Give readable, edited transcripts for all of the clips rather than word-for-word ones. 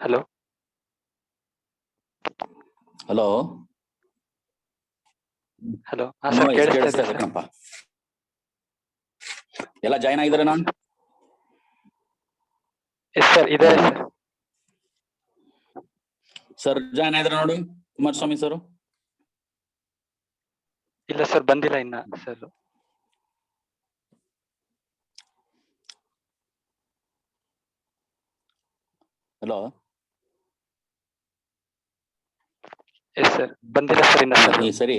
Hello hello hello ಹಾ sir, ಕೇಳಿಸ್ತಾ ಇದೆ ಕಣಪ್ಪ. ಎಲ್ಲ ಜಾಯ್ನ್ ಆಗಿದ್ದಾರೆ ನಾನು ಸರ್ ಇದ್ದಾರೆ ಸರ್. ಸರ್ ಜಾಯ್ನ್ ಆಗಿದ್ರೆ ನೋಡಿ ಕುಮಾರಸ್ವಾಮಿ ಸರ್. ಇಲ್ಲ ಸರ್, ಬಂದಿಲ್ಲ ಇನ್ನ ಸರ್. ಹಲೋ ಎಸ್ ಸರ್, ಬಂದಿಲ್ಲ ಸರ್ ಇನ್ನ ಸರ್. ಸರಿ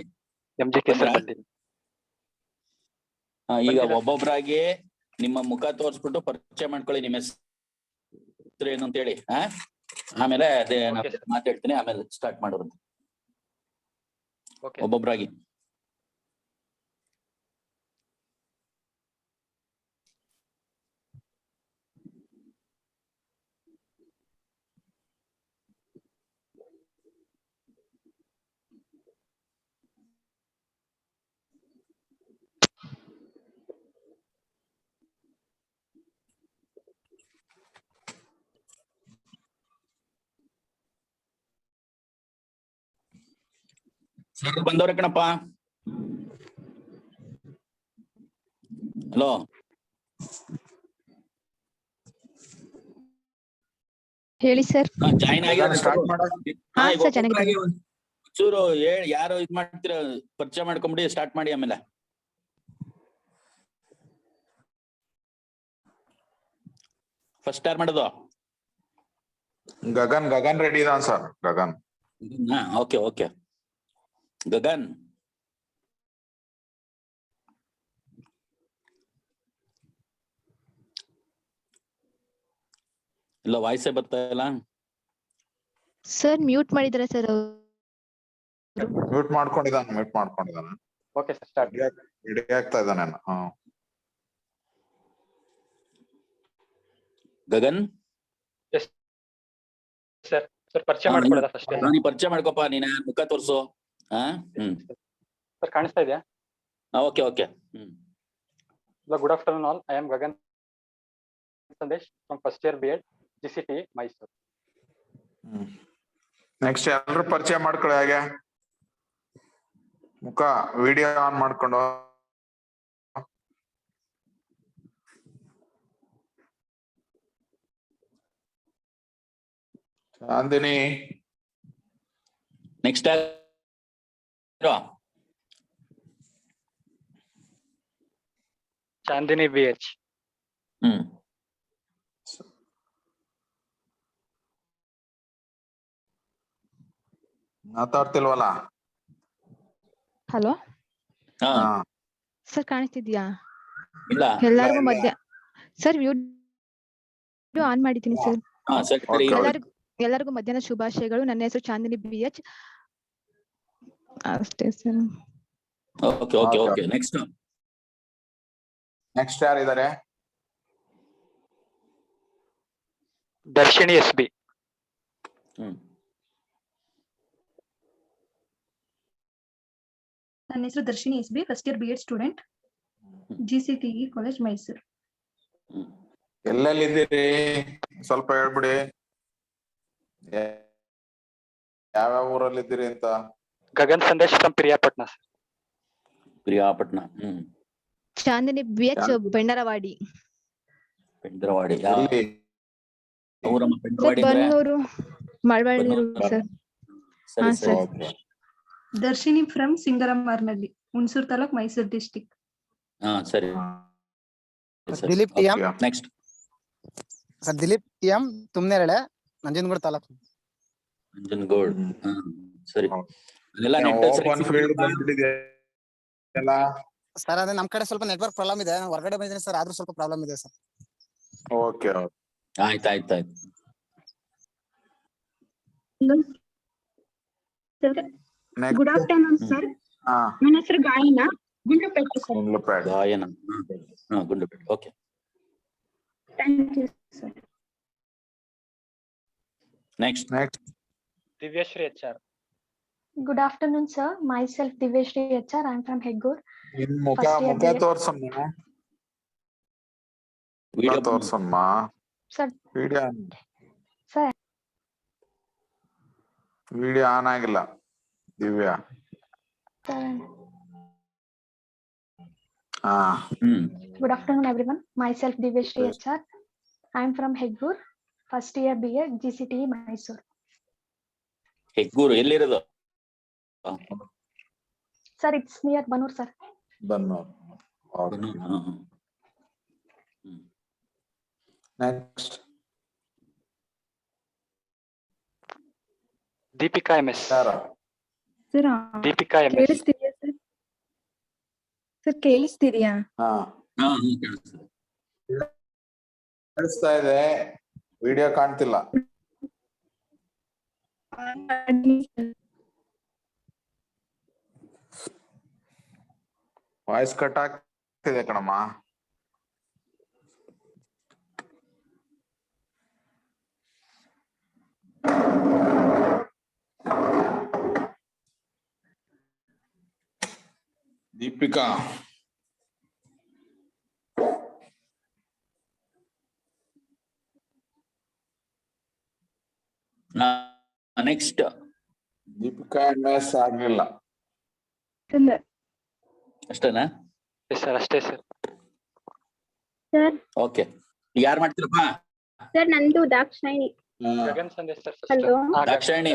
MJK ಸರ್ ಬಂದಿಲ್ಲ. ಈಗ ಒಬ್ಬೊಬ್ಬರಾಗಿ ನಿಮ್ಮ ಮುಖ ತೋರಿಸ್ಬಿಟ್ಟು ಪರಿಚಯ ಮಾಡ್ಕೊಳ್ಳಿ, ನಿಮ್ಮ ಹೆಸರು ಏನು ಅಂತ ಹೇಳಿ. ಆಮೇಲೆ ಅದೇ ಮಾತಾಡ್ತೀನಿ, ಆಮೇಲೆ ಸ್ಟಾರ್ಟ್ ಮಾಡೋದು ಒಬ್ಬೊಬ್ಬರಾಗಿ. ಸರ್ ಬಂದವ್ರೆ ಕಣಪ್ಪ. ಹಲೋ ಹೇಳಿ ಸರ್. ಜಾಯಿನ್ ಆಗಿ ಚೂರು ಯಾರು ಇದ್ ಮಾಡ್ತೀರ ಪರಿಚಯ ಮಾಡ್ಕೊಂಬಿಡಿ, ಸ್ಟಾರ್ಟ್ ಮಾಡಿ. ಆಮೇಲೆ ಫಸ್ಟ್ ಯಾರು ಮಾಡೋದು? ಗಗನ್ ರೆಡಿ ಇದಾನ್ sir. Gagan okay okay. Gagan ಇಲ್ಲ, ವಾಯ್ಸೇ ಬರ್ತಾ ಇಲ್ಲ ಸರ್. ಮ್ಯೂಟ್ ಮಾಡಿದಾರೆ ಸರ್. ಮ್ಯೂಟ್ ಮಾಡ್ಕೊಂಡಿದ್ದಾನೆ. Okay sir, start. ರೆಡಿ ಆಗ್ತಾ ಇದ್ದಾನೆ. Gagan yes sir. ಸರ್ ಪರಿಚಯ ಮಾಡ್ಕೊಳ್ಳೋದಾ ಫಸ್ಟ್? ನೀ ಪರಿಚಯ ಮಾಡ್ಕೊಪ್ಪ, ನೀನ ಮುಖ ತೋರ್ಸು. ಸರ್ ಕಾಣಿಸ್ತಾ ಇದೆಯಾ? Okay okay. Good afternoon all. I am Gagan Sandesh from first year B.Ed GCT Mysuru. Next ಎಲ್ಲರೂ ಪರಿಚಯ ಮಾಡ್ಕೊಳ್ಳಿ. ಹಾಗೆ ಮುಖ ವಿಡಿಯೋ ಆನ್ ಮಾಡ್ಕೊಂಡು. Chandini next Chandini BH. ಮಾತಾಡ್ತಿಲ್ವಲ್ಲ? ಹಲೋ ಸರ್, ಕಾಣಿಸ್ತಿದ್ಯಾ? ಇಲ್ಲ ಎಲ್ಲರಿಗೂ ಮಧ್ಯ ಸರ್ ವಿಡಿಯೋ ಆನ್ ಮಾಡಿದ್ದೀನಿ ಸರ್. ಎಲ್ಲರಿಗೂ ಮಧ್ಯಾಹ್ನ ಶುಭಾಶಯಗಳು. ನನ್ನ ಹೆಸರು ಚಾಂದಿನಿ BH ಅಷ್ಟೇ sir. Okay okay okay. Next ಯಾರಿದ್ದಾರೆ? ದರ್ಶಿನಿ SB. ನನ್ನ ಹೆಸರು Darshini SB, first year B.Ed student, GCTE college Mysuru. ಎಲ್ಲೆಲ್ಲಿದ್ದೀರಿ ಸ್ವಲ್ಪ ಹೇಳ್ಬಿಡಿ, ಯಾವ್ಯಾವ ಊರಲ್ಲಿದ್ದೀರಿ ಅಂತ. ಗಗನ್ ಸಂದೇಶ್ ಫ್ರಮ್ ಪ್ರಿಯಾಪಟ್ನ. ಪ್ರಿಯಾಪಟ್ನ. ಚಾಂದಿನಿ BH ಬೆಂಡರವಾಡಿ. ಪೆಂಡ್ರವಾಡಿ ಎಲ್ಲಿ? ಊರಮ್ಮ ಸರ್ ಪೆಂಡ್ರವಾಡಿ ಅಂದ್ರೆ ಬನ್ನೂರು ಮಳವಳ್ಳಿ ಬನ್ನೂರು. ಸರ್. ಸರಿ ಹಾ, ಸರಿ sir. Okay. Darshini from Singaramarnalli, Hunsur taluk, Mysuru district. ಹಾ ಸರಿ Dileep TM. Next sir Dileep TM Tumnerale, Nanjangud taluk. Nanjangud. ಹಾ ಸರಿ. ಹೌದು. ಅಲ್ಲೆಲ್ಲ ನೆಟ್ ಓಪನ್ ಫೀಲ್ಡ್ ಬಂದ್ಬಿಟ್ಟಿದೆಯಲ್ಲ. ಸರ್ ಅದೇ ನಮ್ ಕಡೆ ಸ್ವಲ್ಪ ನೆಟ್ವರ್ಕ್ ಪ್ರಾಬ್ಲಮ್ ಇದೆ, ನಾನು ಹೊರಗಡೆ ಬಂದಿದ್ದೀನಿ ಸರ್, ಆದ್ರೂ ಸ್ವಲ್ಪ ಪ್ರಾಬ್ಲಮ್ ಇದೆ ಸರ್. ಓಕೆ. ಆಯ್ತಾಯ್ತು. ನೆಕ್ಸ್ಟ್. Good afternoon sir. ಹಾ, ನನ್ನ ಹೆಸರು ಗಾಯನ, ಗುಂಡ್ಲುಪೇಟೆ ಸರ್. ಗುಂಡ್ಲುಪೇಟೆ. ಗಾಯನ. ಹಾ Gundlupete. Okay. Thank you sir. Next Divyashree HR. Good afternoon, sir. Myself Divyashree HR. I'm from Heggur. ನಿನ್ ಮುಖ First year ಮುಖ BA. ತೋರ್ಸಮ್ಮ. ವಿಡಿಯೋ ತೋರ್ಸಮ್ಮ. Sir, video sir. Video on ಆಗಿಲ್ಲ ದಿವ್ಯಾ. Sir. ಹಾ, Good afternoon, everyone. Myself Divyashree HR. I'm from Heggur. First year BA, GCTE, Mysore. Hegguru ಎಲ್ಲಿರೋದು? Sir, it's near Banur, sir. Bannur. Next Deepika MS. Sir Deepika MS. ಕೇಳಿಸ್ತಿದ್ಯಾ sir? Sir ಕೇಳಿಸ್ತಿದ್ಯಾ? ಹಾ, ಹಾ ಕೇಳಿಸ್ತಾ ಇದೆ, video ಕಾಣ್ತಿಲ್ಲ. ವಾಯ್ಸ್ ಕಟ್ ಆಗ್ತಿದೆ ಕಣಮ್ಮ. ದೀಪಿಕಾ, ನೆಕ್ಸ್ಟ್ ದೀಪಿಕಾ MS ಆಗ್ಲಿಲ್ಲ. ಅಷ್ಟೇನಾ? ಸರ್ ಅಷ್ಟೇ ಸರ್. Sir okay. ಯಾರು ಮಾಡ್ತೀರಪ್ಪ? ಸರ್ ನಂದು Dakshayini. Gagan Sandesh sir. Hello. Dakshayini.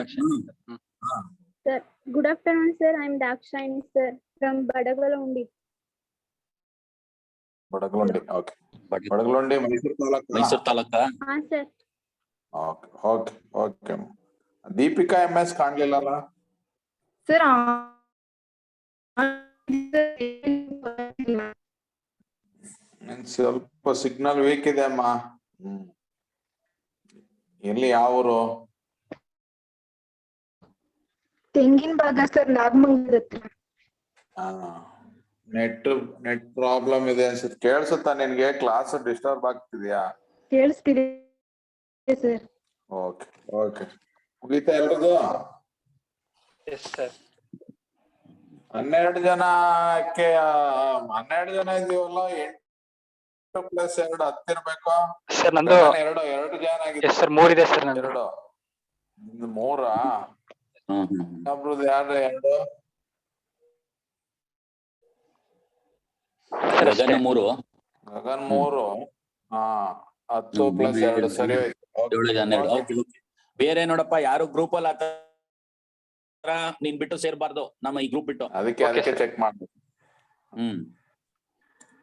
Sir good afternoon sir. I am Dakshayini sir from Badagalundi. Badagalundi. Okay. Badagalundi Mysuru taluk. Mysuru ತಾಲೂಕಾ? ಹಾ sir. Okay okay okay. Deepika MS ಕಾಣ್ಲಿಲ್ಲಲ್ಲ. ಸರ್ ನಿನ್ ಸ್ವಲ್ಪ ಸಿಗ್ನಲ್ ವೀಕ್ ಇದೆ ಅಮ್ಮ. ಎಲ್ಲಿ ಯಾವ ಊರು? ತೆಂಗಿನ ಭಾಗ ಸರ್, ನಾಗಮಂಗಲ ಹತ್ರ. ನೆಟ್ ಪ್ರಾಬ್ಲಮ್ ಇದೆ ಅನ್ಸುತ್ತೆ. ಕೇಳಿಸುತ್ತಾ ನಿನ್ಗೆ? ಕ್ಲಾಸ್ ಡಿಸ್ಟರ್ಬ್ ಆಗ್ತಿದ್ಯಾ? ಕೇಳಿಸ್ತಿದೆ ಸರ್. Okay okay. ಮುಗೀತಾ ಎಲ್ರಿಗೂ? Yes sir. 12 ಜನಕ್ಕೆ 12 ಜನ ಇದೀವಲ್ಲ. 8 + 2 10 ಇರ್ಬೇಕು. ಸರ್ ನಂದು ಎರಡು ಜಾಯ್ನ್ ಆಗಿದೆ. ಎಸ್ ಸರ್ 3 ಇದೆ ಸರ್ ನಂದು. 2. ನಿಮ್ದು 3ಆ? ಇನ್ನೊಬ್ರದ್ದು ಯಾರು? 2. ಗಗನ 3. ಗಗನ್ 3. ಹಾ, 10 + 2 ಸರಿ ಹೋಯ್ತು. 7 ಜನ. ಬೇರೆ ನೋಡಪ್ಪ, ಯಾರು ಗ್ರೂಪ್ ಅಲ್ಲಿ ಆತರ ನೀನ್ ಬಿಟ್ಟು ಸೇರ್ಬಾರ್ದು ನಮ್ಮ ಈ ಗ್ರೂಪ್ ಬಿಟ್ಟು. ಅದಕ್ಕೆ ಚೆಕ್ ಮಾಡ್ಬೇಕು.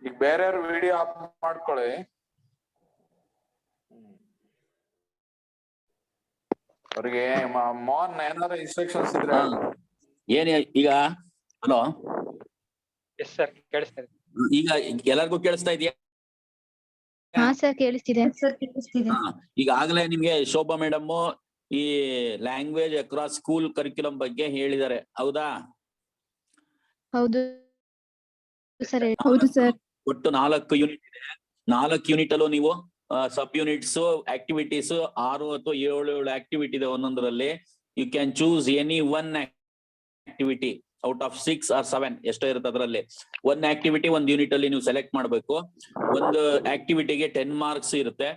ಈಗ ಬೇರೆಯವ್ರ ವಿಡಿಯೋ ಆಫ್ ಮಾಡ್ಕೊಳ್ಳಿ. ಅವ್ರಿಗೆ ಮೋಹನ್ ಏನಾದ್ರು ಇನ್ಸ್ಟ್ರಕ್ಷನ್ಸ್ ಇದ್ರೆ. ಏನ್ ಈಗ? ಹಲೋ. ಎಸ್ ಸರ್ ಕೇಳಿಸ್ತಾ ಇದೆ. ಈಗ ಎಲ್ಲರಿಗೂ ಕೇಳಿಸ್ತಾ ಇದೆಯಾ? ಹಾ ಸರ್ ಕೇಳಿಸ್ತಿದೆ. ಸರ್ ಕೇಳಿಸ್ತಿದೆ. ಈಗ ಆಗ್ಲೇ ನಿಮ್ಗೆ ಶೋಭಾ ಮೇಡಮ್ ಈ ಲ್ಯಾಂಗ್ವೇಜ್ ಅಕ್ರಾಸ್ ಸ್ಕೂಲ್ ಕರಿಕ್ಯುಲಮ್ ಬಗ್ಗೆ ಹೇಳಿದ್ದಾರೆ, ಹೌದಾ? ಹೌದು ಸರ್. ಹೌದು ಸರ್. ಒಟ್ಟು 4 ಯೂನಿಟ್ ಇದೆ. 4 ಯೂನಿಟ್ ಅಲ್ಲೂ ನೀವು ಸಬ್ ಯೂನಿಟ್ಸ್ ಆಕ್ಟಿವಿಟೀಸ್ 6 ಅಥವಾ 7 ಆಕ್ಟಿವಿಟಿ ಇದೆ ಒಂದೊಂದರಲ್ಲಿ. You can choose any one activity out of 6 or 7 ಎಷ್ಟೋ ಇರುತ್ತೆ ಅದರಲ್ಲಿ. ಒನ್ ಆಕ್ಟಿವಿಟಿ ಒಂದು ಯೂನಿಟ್ ಅಲ್ಲಿ ನೀವು ಸೆಲೆಕ್ಟ್ ಮಾಡಬೇಕು. ಒಂದು ಆಕ್ಟಿವಿಟಿಗೆ 10 ಮಾರ್ಕ್ಸ್ ಇರುತ್ತೆ.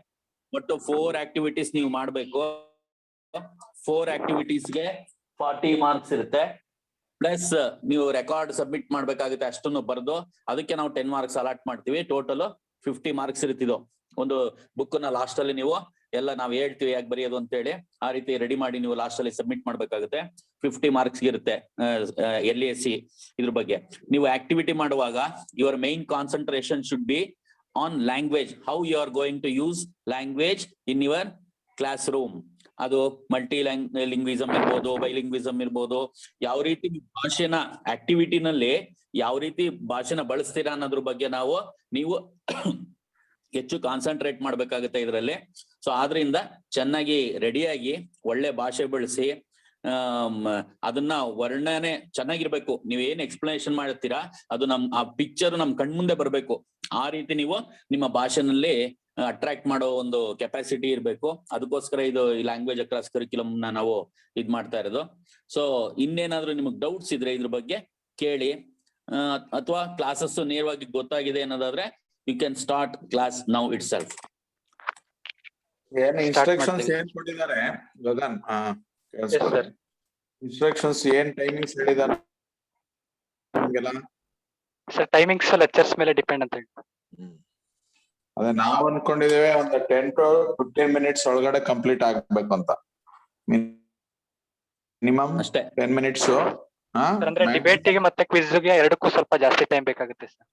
ಒಟ್ಟು 4 ಆಕ್ಟಿವಿಟೀಸ್ ನೀವು ಮಾಡಬೇಕು. 4 ಆಕ್ಟಿವಿಟೀಸ್ಗೆ 40 ಮಾರ್ಕ್ಸ್ ಇರುತ್ತೆ. ಪ್ಲಸ್ ನೀವು ರೆಕಾರ್ಡ್ ಸಬ್ಮಿಟ್ ಮಾಡ್ಬೇಕಾಗುತ್ತೆ ಅಷ್ಟನ್ನು ಬರೆದು ಅದಕ್ಕೆ ನಾವು 10 ಮಾರ್ಕ್ಸ್ ಅಲಾಟ್ ಮಾಡ್ತೀವಿ. ಟೋಟಲ್ 50 ಮಾರ್ಕ್ಸ್ ಇರುತ್ತಿದ್ದು. ಒಂದು ಬುಕ್ ನ ಲಾಸ್ಟ್ ಅಲ್ಲಿ ನೀವು ಎಲ್ಲ ನಾವ್ ಹೇಳ್ತೀವಿ ಯಾಕೆ ಬರೆಯೋದು ಅಂತ ಹೇಳಿ ಆ ರೀತಿ ರೆಡಿ ಮಾಡಿ ನೀವು ಲಾಸ್ಟ್ ಅಲ್ಲಿ ಸಬ್ಮಿಟ್ ಮಾಡ್ಬೇಕಾಗುತ್ತೆ. 50 ಮಾರ್ಕ್ಸ್ ಇರುತ್ತೆ LAC ಇದ್ರ ಬಗ್ಗೆ. ನೀವು ಆಕ್ಟಿವಿಟಿ ಮಾಡುವಾಗ your main concentration should be on language, how you are going to use language in your class room. ಅದು ಮಲ್ಟಿ ಲಿಂಗ್ವಿಸಮ್ ಇರ್ಬೋದು, ಬೈಲಿಂಗ್ವಿಸಮ್ ಇರ್ಬೋದು. ಯಾವ ರೀತಿ ಭಾಷೆನ ಆಕ್ಟಿವಿಟಿನಲ್ಲಿ ಯಾವ ರೀತಿ ಭಾಷೆನ ಬಳಸ್ತೀರಾ ಅನ್ನೋದ್ರ ಬಗ್ಗೆ ನೀವು ಹೆಚ್ಚು ಕಾನ್ಸಂಟ್ರೇಟ್ ಮಾಡ್ಬೇಕಾಗುತ್ತೆ ಇದರಲ್ಲಿ. ಸೊ ಆದ್ರಿಂದ ಚೆನ್ನಾಗಿ ರೆಡಿಯಾಗಿ ಒಳ್ಳೆ ಭಾಷೆ ಬಳಸಿ ಅದನ್ನ ವರ್ಣನೆ ಚೆನ್ನಾಗಿರ್ಬೇಕು. ನೀವ್ ಏನ್ ಎಕ್ಸ್ಪ್ಲನೇಷನ್ ಮಾಡ್ತೀರಾ ಅದು ಆ ಪಿಕ್ಚರ್ ನಮ್ ಕಣ್ಮುಂದೆ ಬರ್ಬೇಕು. ಆ ರೀತಿ ನೀವು ನಿಮ್ಮ ಭಾಷೆನಲ್ಲಿ ಅಟ್ರಾಕ್ಟ್ ಮಾಡೋ ಒಂದು ಕೆಪಾಸಿಟಿ ಇರ್ಬೇಕು. ಅದಕ್ಕೋಸ್ಕರ ಇದು ಲ್ಯಾಂಗ್ವೇಜ್ ಅಕ್ರಾಸ್ ಕರಿಕ್ಯುಲಮ್ ನಾವು ಇದ್ ಮಾಡ್ತಾ ಇರೋದು. ಸೊ ಇನ್ನೇನಾದ್ರೂ ನಿಮಗ್ ಡೌಟ್ಸ್ ಇದ್ರೆ ಇದ್ರ ಬಗ್ಗೆ ಕೇಳಿ, ಅಥವಾ ಕ್ಲಾಸಸ್ ನೇರವಾಗಿ ಗೊತ್ತಾಗಿದೆ ಅನ್ನೋದಾದ್ರೆ you can start class now itself. ಏನ್ ಇನ್ಸ್ಟ್ರಕ್ಷನ್ಸ್ ಏನ್ ಕೊಟ್ಟಿದ್ದಾರೆ ಗಗನ್? ಇನ್ಸ್ಟ್ರಕ್ಷನ್ಸ್ ಏನ್ ಟೈಮಿಂಗ್ಸ್ ಹೇಳಿದಾರೆ ನಿಮ್ಗೆಲ್ಲ? ಸರ್ ಟೈಮಿಂಗ್ಸ್ ಲೆಕ್ಚರ್ಸ್ ಮೇಲೆ ಡಿಪೆಂಡ್ ಅಂತ ಹೇಳಿ. ಅದೇ ನಾವ್ ಅನ್ಕೊಂಡಿದ್ದೇವೆ ಒಂದು 10 to 15 minutes ಒಳಗಡೆ ಕಂಪ್ಲೀಟ್ ಆಗ್ಬೇಕು ಅಂತ. ಮಿನಿಮಮ್ ಅಷ್ಟೇ 10 minutes. ಅಂದ್ರೆ ಡಿಬೇಟ್ ಗೆ ಮತ್ತೆ ಕ್ವಿಜ್ ಗೆ ಎರಡಕ್ಕೂ ಸ್ವಲ್ಪ ಜಾಸ್ತಿ ಟೈಮ್ ಬೇಕಾಗುತ್ತೆ ಸರ್.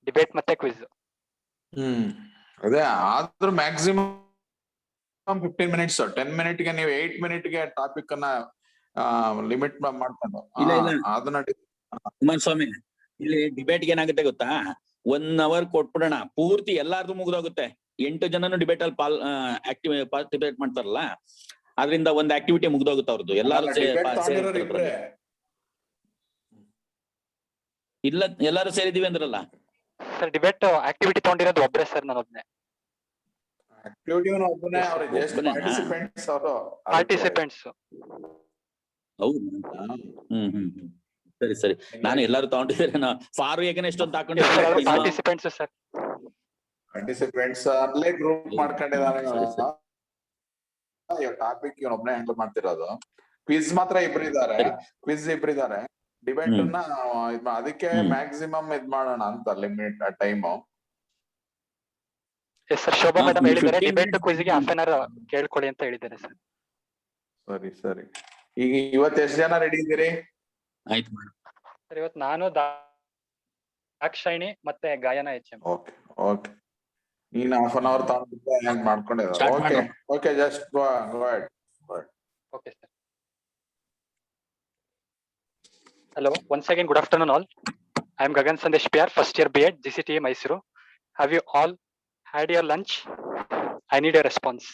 ಡಿಬೇಟ್ ಮತ್ತೆ ಕ್ವಿಜ್. ಅದೇ ಆದ್ರೂ ಮ್ಯಾಕ್ಸಿಮಮ್ 15 minutes. 10 minute ಗೆ ನೀವು 8 minute ಗೆ ಟಾಪಿಕ್ ಅನ್ನ ಲಿಮಿಟ್ ಮಾಡ್ಕೊಂಡು ಅದನ್ನ ಕುಮಾರಸ್ವಾಮಿ ಇಲ್ಲಿ ಡಿಬೇಟ್ ಏನಾಗುತ್ತೆ ಗೊತ್ತಾ, 1 hour ಕೊಟ್ಬಿಡೋಣ, ಪೂರ್ತಿ ಎಲ್ಲಾರ್ದು ಮುಗ್ದೋಗುತ್ತೆ. 8 ಜನನು ಡಿಬೇಟ್ ಅಲ್ಲಿ ಪಾರ್ಟಿಸಿಪೇಟ್ ಮಾಡ್ತಾರಲ್ಲ, ಅದರಿಂದ ಒಂದು ಆಕ್ಟಿವಿಟಿ ಮುಗ್ದೋಗುತ್ತೆ ಅವ್ರದ್ದು. ಎಲ್ಲಾರು ಇಲ್ಲ ಎಲ್ಲಾರು ಸೇರಿದೀವಿ ಅಂದ್ರಲ್ಲ ಸರ್. ಡಿಬೇಟ್ ಆಕ್ಟಿವಿಟಿ ತಗೊಂಡಿರೋದು ಒಬ್ಬರೇ ಸರ್, ನಾನು ಒಬ್ಬನೇ. ಪಾರ್ಟಿಸಿಪೆಂಟ್ಸ್. ಹೌದು. ಸರಿ ಸರಿ, ನಾನು ಎಲ್ಲಾರು ತಗೊಂಡಿದ್ದೇನೆ. ಫಾರು ಹೇಗೆ ಎಷ್ಟೊಂದು ತಗೊಂಡಿದ್ದಾರೆ ಪಾರ್ಟಿಸಿಪೆಂಟ್ಸ್ ಸರ್. ಪಾರ್ಟಿಸಿಪೆಂಟ್ಸ್ ಅಲ್ಲೇ ಗ್ರೂಪ್ ಮಾಡ್ಕೊಂಡಿದ್ದಾರೆ. ಟಾಪಿಕ್ ಒಬ್ಬನೇ ಹ್ಯಾಂಡಲ್ ಮಾಡ್ತಿರೋದು. ಕ್ವಿಜ್ ಮಾತ್ರ ಇಬ್ರಿದ್ದಾರೆ. ಡಿಬೇಟ್ ಅನ್ನ ಅದಕ್ಕೆ ಮ್ಯಾಕ್ಸಿಮಮ್ ಇದ್ ಮಾಡೋಣ ಅಂತ limit time. Sir Shobha madam ಹೇಳಿದ್ದಾರೆ ಡಿಬೇಟ್ ಕ್ವಿಜ್ ಗೆ 1/2 hour ಕೇಳ್ಕೊಳ್ಳಿ ಅಂತ ಹೇಳಿದ್ದಾರೆ ಸರ್. ಸರಿ. ಈಗ ಇವತ್ತು ಎಷ್ಟು ಜನ ರೆಡಿ ಇದ್ದೀರಿ? ಆಯ್ತು ಮೇಡಮ್. ಸರ್ ಇವತ್ತು ನಾನು ದಾಕ್ಷಾಯಿಣಿ ಮತ್ತೆ ಗಾಯನ HM. ಓಕೆ ನೀನ್ 1/2 hour ತಗೊಂಡಿದ್ದೆ ಮಾಡ್ಕೊಂಡಿದ್ದೆ. Okay just go ahead. Okay sir. Hello, once again good afternoon all. I am Gagan Sandesh PR, first year B.Ed, GCTE Mysuru. Have you all had your lunch? I need a response.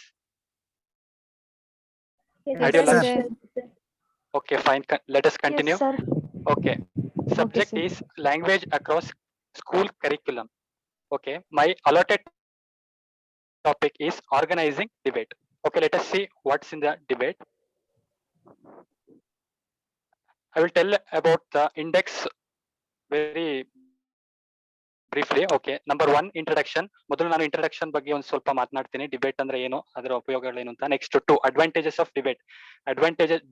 Had your lunch? Okay, fine. Let us continue. Yes, sir. Okay. Subject Okay, is language across school curriculum. Okay. My allotted topic is organizing debate. Okay, let us see what's in the debate. I will tell about the index very briefly. Okay, number 1 introduction. ಮೊದಲು ನಾನು introduction ಬಗ್ಗೆ ಒಂದು ಸ್ವಲ್ಪ ಮಾತನಾಡ್ತೀನಿ. Debate ಅಂದ್ರೆ ಏನು, ಅದರ ಉಪಯೋಗಗಳೇನು ಅಂತ. Next 2 advantages of debate.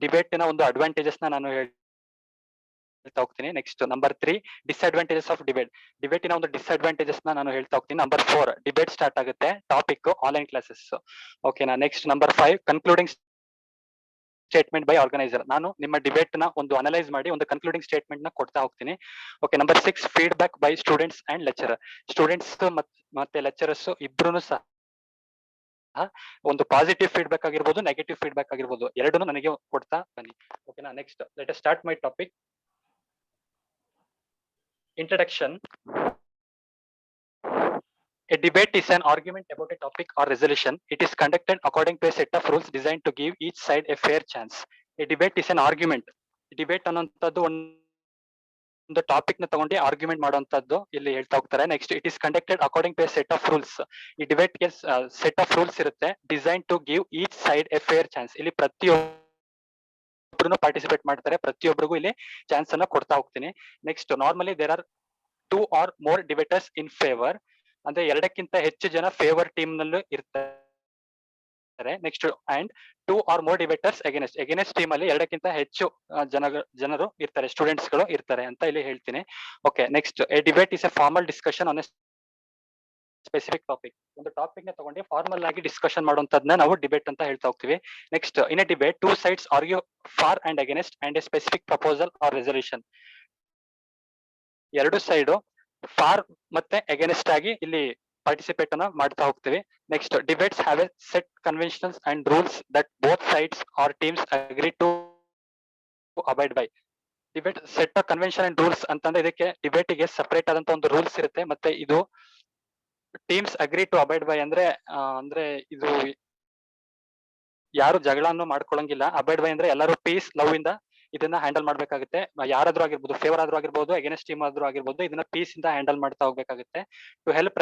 Debate ನ ಒಂದು ಅಡ್ವಾಂಟೇಜಸ್ ನಾನು ಹೇಳ್ತಾ ಹೋಗ್ತೀನಿ. Next number 3 disadvantages of debate. ಡಿಬೇಟಿನ ಒಂದು ಡಿಸ್ಅಡ್ವಾಂಟೇಜಸ್ ನಾನು ಹೇಳ್ತಾ ಹೋಗ್ತೀನಿ. ನಂಬರ್ 4 ಡಿಬೇಟ್ ಸ್ಟಾರ್ಟ್ ಆಗುತ್ತೆ. Topic online classes. ಓಕೆನಾ. Next number 5 concluding statement by organiser. ನಾನು ನಿಮ್ಮ ಡಿಬೇಟ್ ನ ಒಂದು ಅನಲೈಸ್ ಮಾಡಿ ಒಂದು ಕನ್ಕ್ಲೂಡಿಂಗ್ ಸ್ಟೇಟ್ಮೆಂಟ್ ನ ಕೊಡ್ತಾ ಹೋಗ್ತೀನಿ. Okay. Number 6 feedback by students and lecturer. Students ಮತ್ತೆ ಲೆಕ್ಚರರ್ಸ್ ಇಬ್ರು ಸಹ ಒಂದು ಪಾಸಿಟಿವ್ ಫೀಡ್ಬ್ಯಾಕ್ ಆಗಿರ್ಬೋದು, ನೆಗೆಟಿವ್ ಫೀಡ್ಬ್ಯಾಕ್ ಆಗಿರ್ಬೋದು, ಎರಡನ್ನೂ ನನಗೆ ಕೊಡ್ತಾ ಬನ್ನಿ. ಓಕೆನಾ. Next let us start my topic. Introduction. A debate is an argument about a topic or resolution. It is conducted according to a set of rules designed to give each side a fair chance. A debate is an argument. Debate ಅನ್ನುವಂಥದ್ದು ಒಂದು topic ನ ತಗೊಂಡು argument ಮಾಡುವಂತದ್ದು ಇಲ್ಲಿ ಹೇಳ್ತಾ ಹೋಗ್ತಾರೆ. Next it is conducted according to a set of rules. ಈ debate ಗೆ ಸೆಟ್ ಆಫ್ ರೂಲ್ಸ್ ಇರುತ್ತೆ. Design to give each side a fair chance. ಇಲ್ಲಿ ಪ್ರತಿಯೊಬ್ಬರು ಪಾರ್ಟಿಸಿಪೇಟ್ ಮಾಡ್ತಾರೆ, ಪ್ರತಿಯೊಬ್ಬರಿಗೂ ಇಲ್ಲಿ ಚಾನ್ಸ್ ಅನ್ನ ಕೊಡ್ತಾ ಹೋಗ್ತೀನಿ. Next normally there are 2 or more debaters in favor. ಅಂದ್ರೆ 2ಕ್ಕಿಂತ ಹೆಚ್ಚು ಜನ ಫೇವರ್ ಟೀಮ್ ನಲ್ಲೂ ಇರ್ತಾರೆ. Next and 2 or more debaters against team ಅಲ್ಲಿ 2ಕ್ಕಿಂತ ಹೆಚ್ಚು ಜನರು ಇರ್ತಾರೆ, ಸ್ಟೂಡೆಂಟ್ಸ್ ಗಳು ಇರ್ತಾರೆ ಅಂತ ಇಲ್ಲಿ ಹೇಳ್ತೀನಿ. Okay, next A debate is A formal discussion on A specific topic. ಒಂದು ಟಾಪಿಕ್ ನ ತಗೊಂಡು ಫಾರ್ಮಲ್ ಆಗಿ ಡಿಸ್ಕಷನ್ ಮಾಡುವಂತದ್ನ ನಾವು ಡಿಬೇಟ್ ಅಂತ ಹೇಳ್ತಾ ಹೋಗ್ತೀವಿ. Next in a debate 2 sides argue for and against and a specific proposal or resolution. 2 side for ಮತ್ತೆ against ಆಗಿ ಇಲ್ಲಿ ಪಾರ್ಟಿಸಿಪೇಟ್ ಅನ್ನ ಮಾಡ್ತಾ ಹೋಗ್ತೀವಿ. Next debates have a set conventions and rules that both sides or teams agree to abide by. Debate set convention and rules ಅಂತಂದ್ರೆ ಇದಕ್ಕೆ debate ಗೆ separate ಆದಂತ ಒಂದು ರೂಲ್ಸ್ ಇರುತ್ತೆ. ಮತ್ತೆ ಇದು teams agree to abide by ಅಂದ್ರೆ ಇದು ಯಾರು ಜಗಳವನ್ನು ಮಾಡ್ಕೊಳಂಗಿಲ್ಲ. ಅಬೈಡ್ ಬೈ ಅಂದ್ರೆ ಎಲ್ಲರೂ ಪೀಸ್ ಲವ್ ಇಂದ ಇದನ್ನ ಹ್ಯಾಂಡಲ್ ಮಾಡ್ಬೇಕಾಗುತ್ತೆ. ಯಾರಾದ್ರೂ ಆಗಿರ್ಬೋದು, ಫೇವರ್ ಆದ್ರೂ ಆಗಿರ್ಬೋದು, ಅಗೇನೆಸ್ಟ್ ಟೀಮ್ ಆದ್ರೂ ಆಗಿರ್ಬೋದು, ಇದನ್ನ ಪೀಸ್ ಇಂದ ಹ್ಯಾಂಡಲ್ ಮಾಡ್ತಾ ಹೋಗ್ಬೇಕಾಗುತ್ತೆ. To help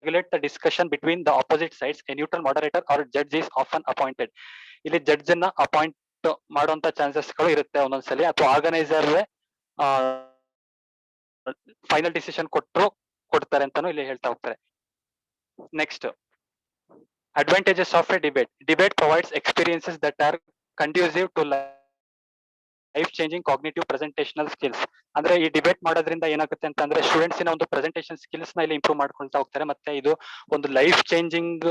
regulate the discussion between the opposite sides, a neutral moderator or judge is often appointed. ಇಲ್ಲಿ ಜಡ್ಜ್ ಅನ್ನ ಅಪಾಯಿಂಟ್ ಮಾಡುವಂತ ಚಾನ್ಸಸ್ ಗಳು ಇರುತ್ತೆ ಒಂದೊಂದ್ಸಲಿ, ಅಥವಾ ಆರ್ಗನೈಸರ್ ಫೈನಲ್ ಡಿಸಿಷನ್ ಕೊಡ್ತಾರೆ ಅಂತಾನು ಇಲ್ಲಿ ಹೇಳ್ತಾ ಹೋಗ್ತಾರೆ. Next advantages of a debate. Debate provides experiences that are conducive to life changing cognitive presentational skills. ಅಂದ್ರೆ ಈ ಡಿಬೇಟ್ ಮಾಡೋದ್ರಿಂದ ಏನಾಗುತ್ತೆ ಅಂತಂದ್ರೆ ಸ್ಟೂಡೆಂಟ್ಸ್ ನ ಒಂದು ಪ್ರೆಸೆಂಟೇಷನ್ ಸ್ಕಿಲ್ಸ್ ನ ಇಲ್ಲಿ ಇಂಪ್ರೂವ್ ಮಾಡ್ಕೊಳ್ತಾ ಹೋಗ್ತಾರೆ. ಮತ್ತೆ ಇದು ಒಂದು ಲೈಫ್ ಚೇಂಜಿಂಗ್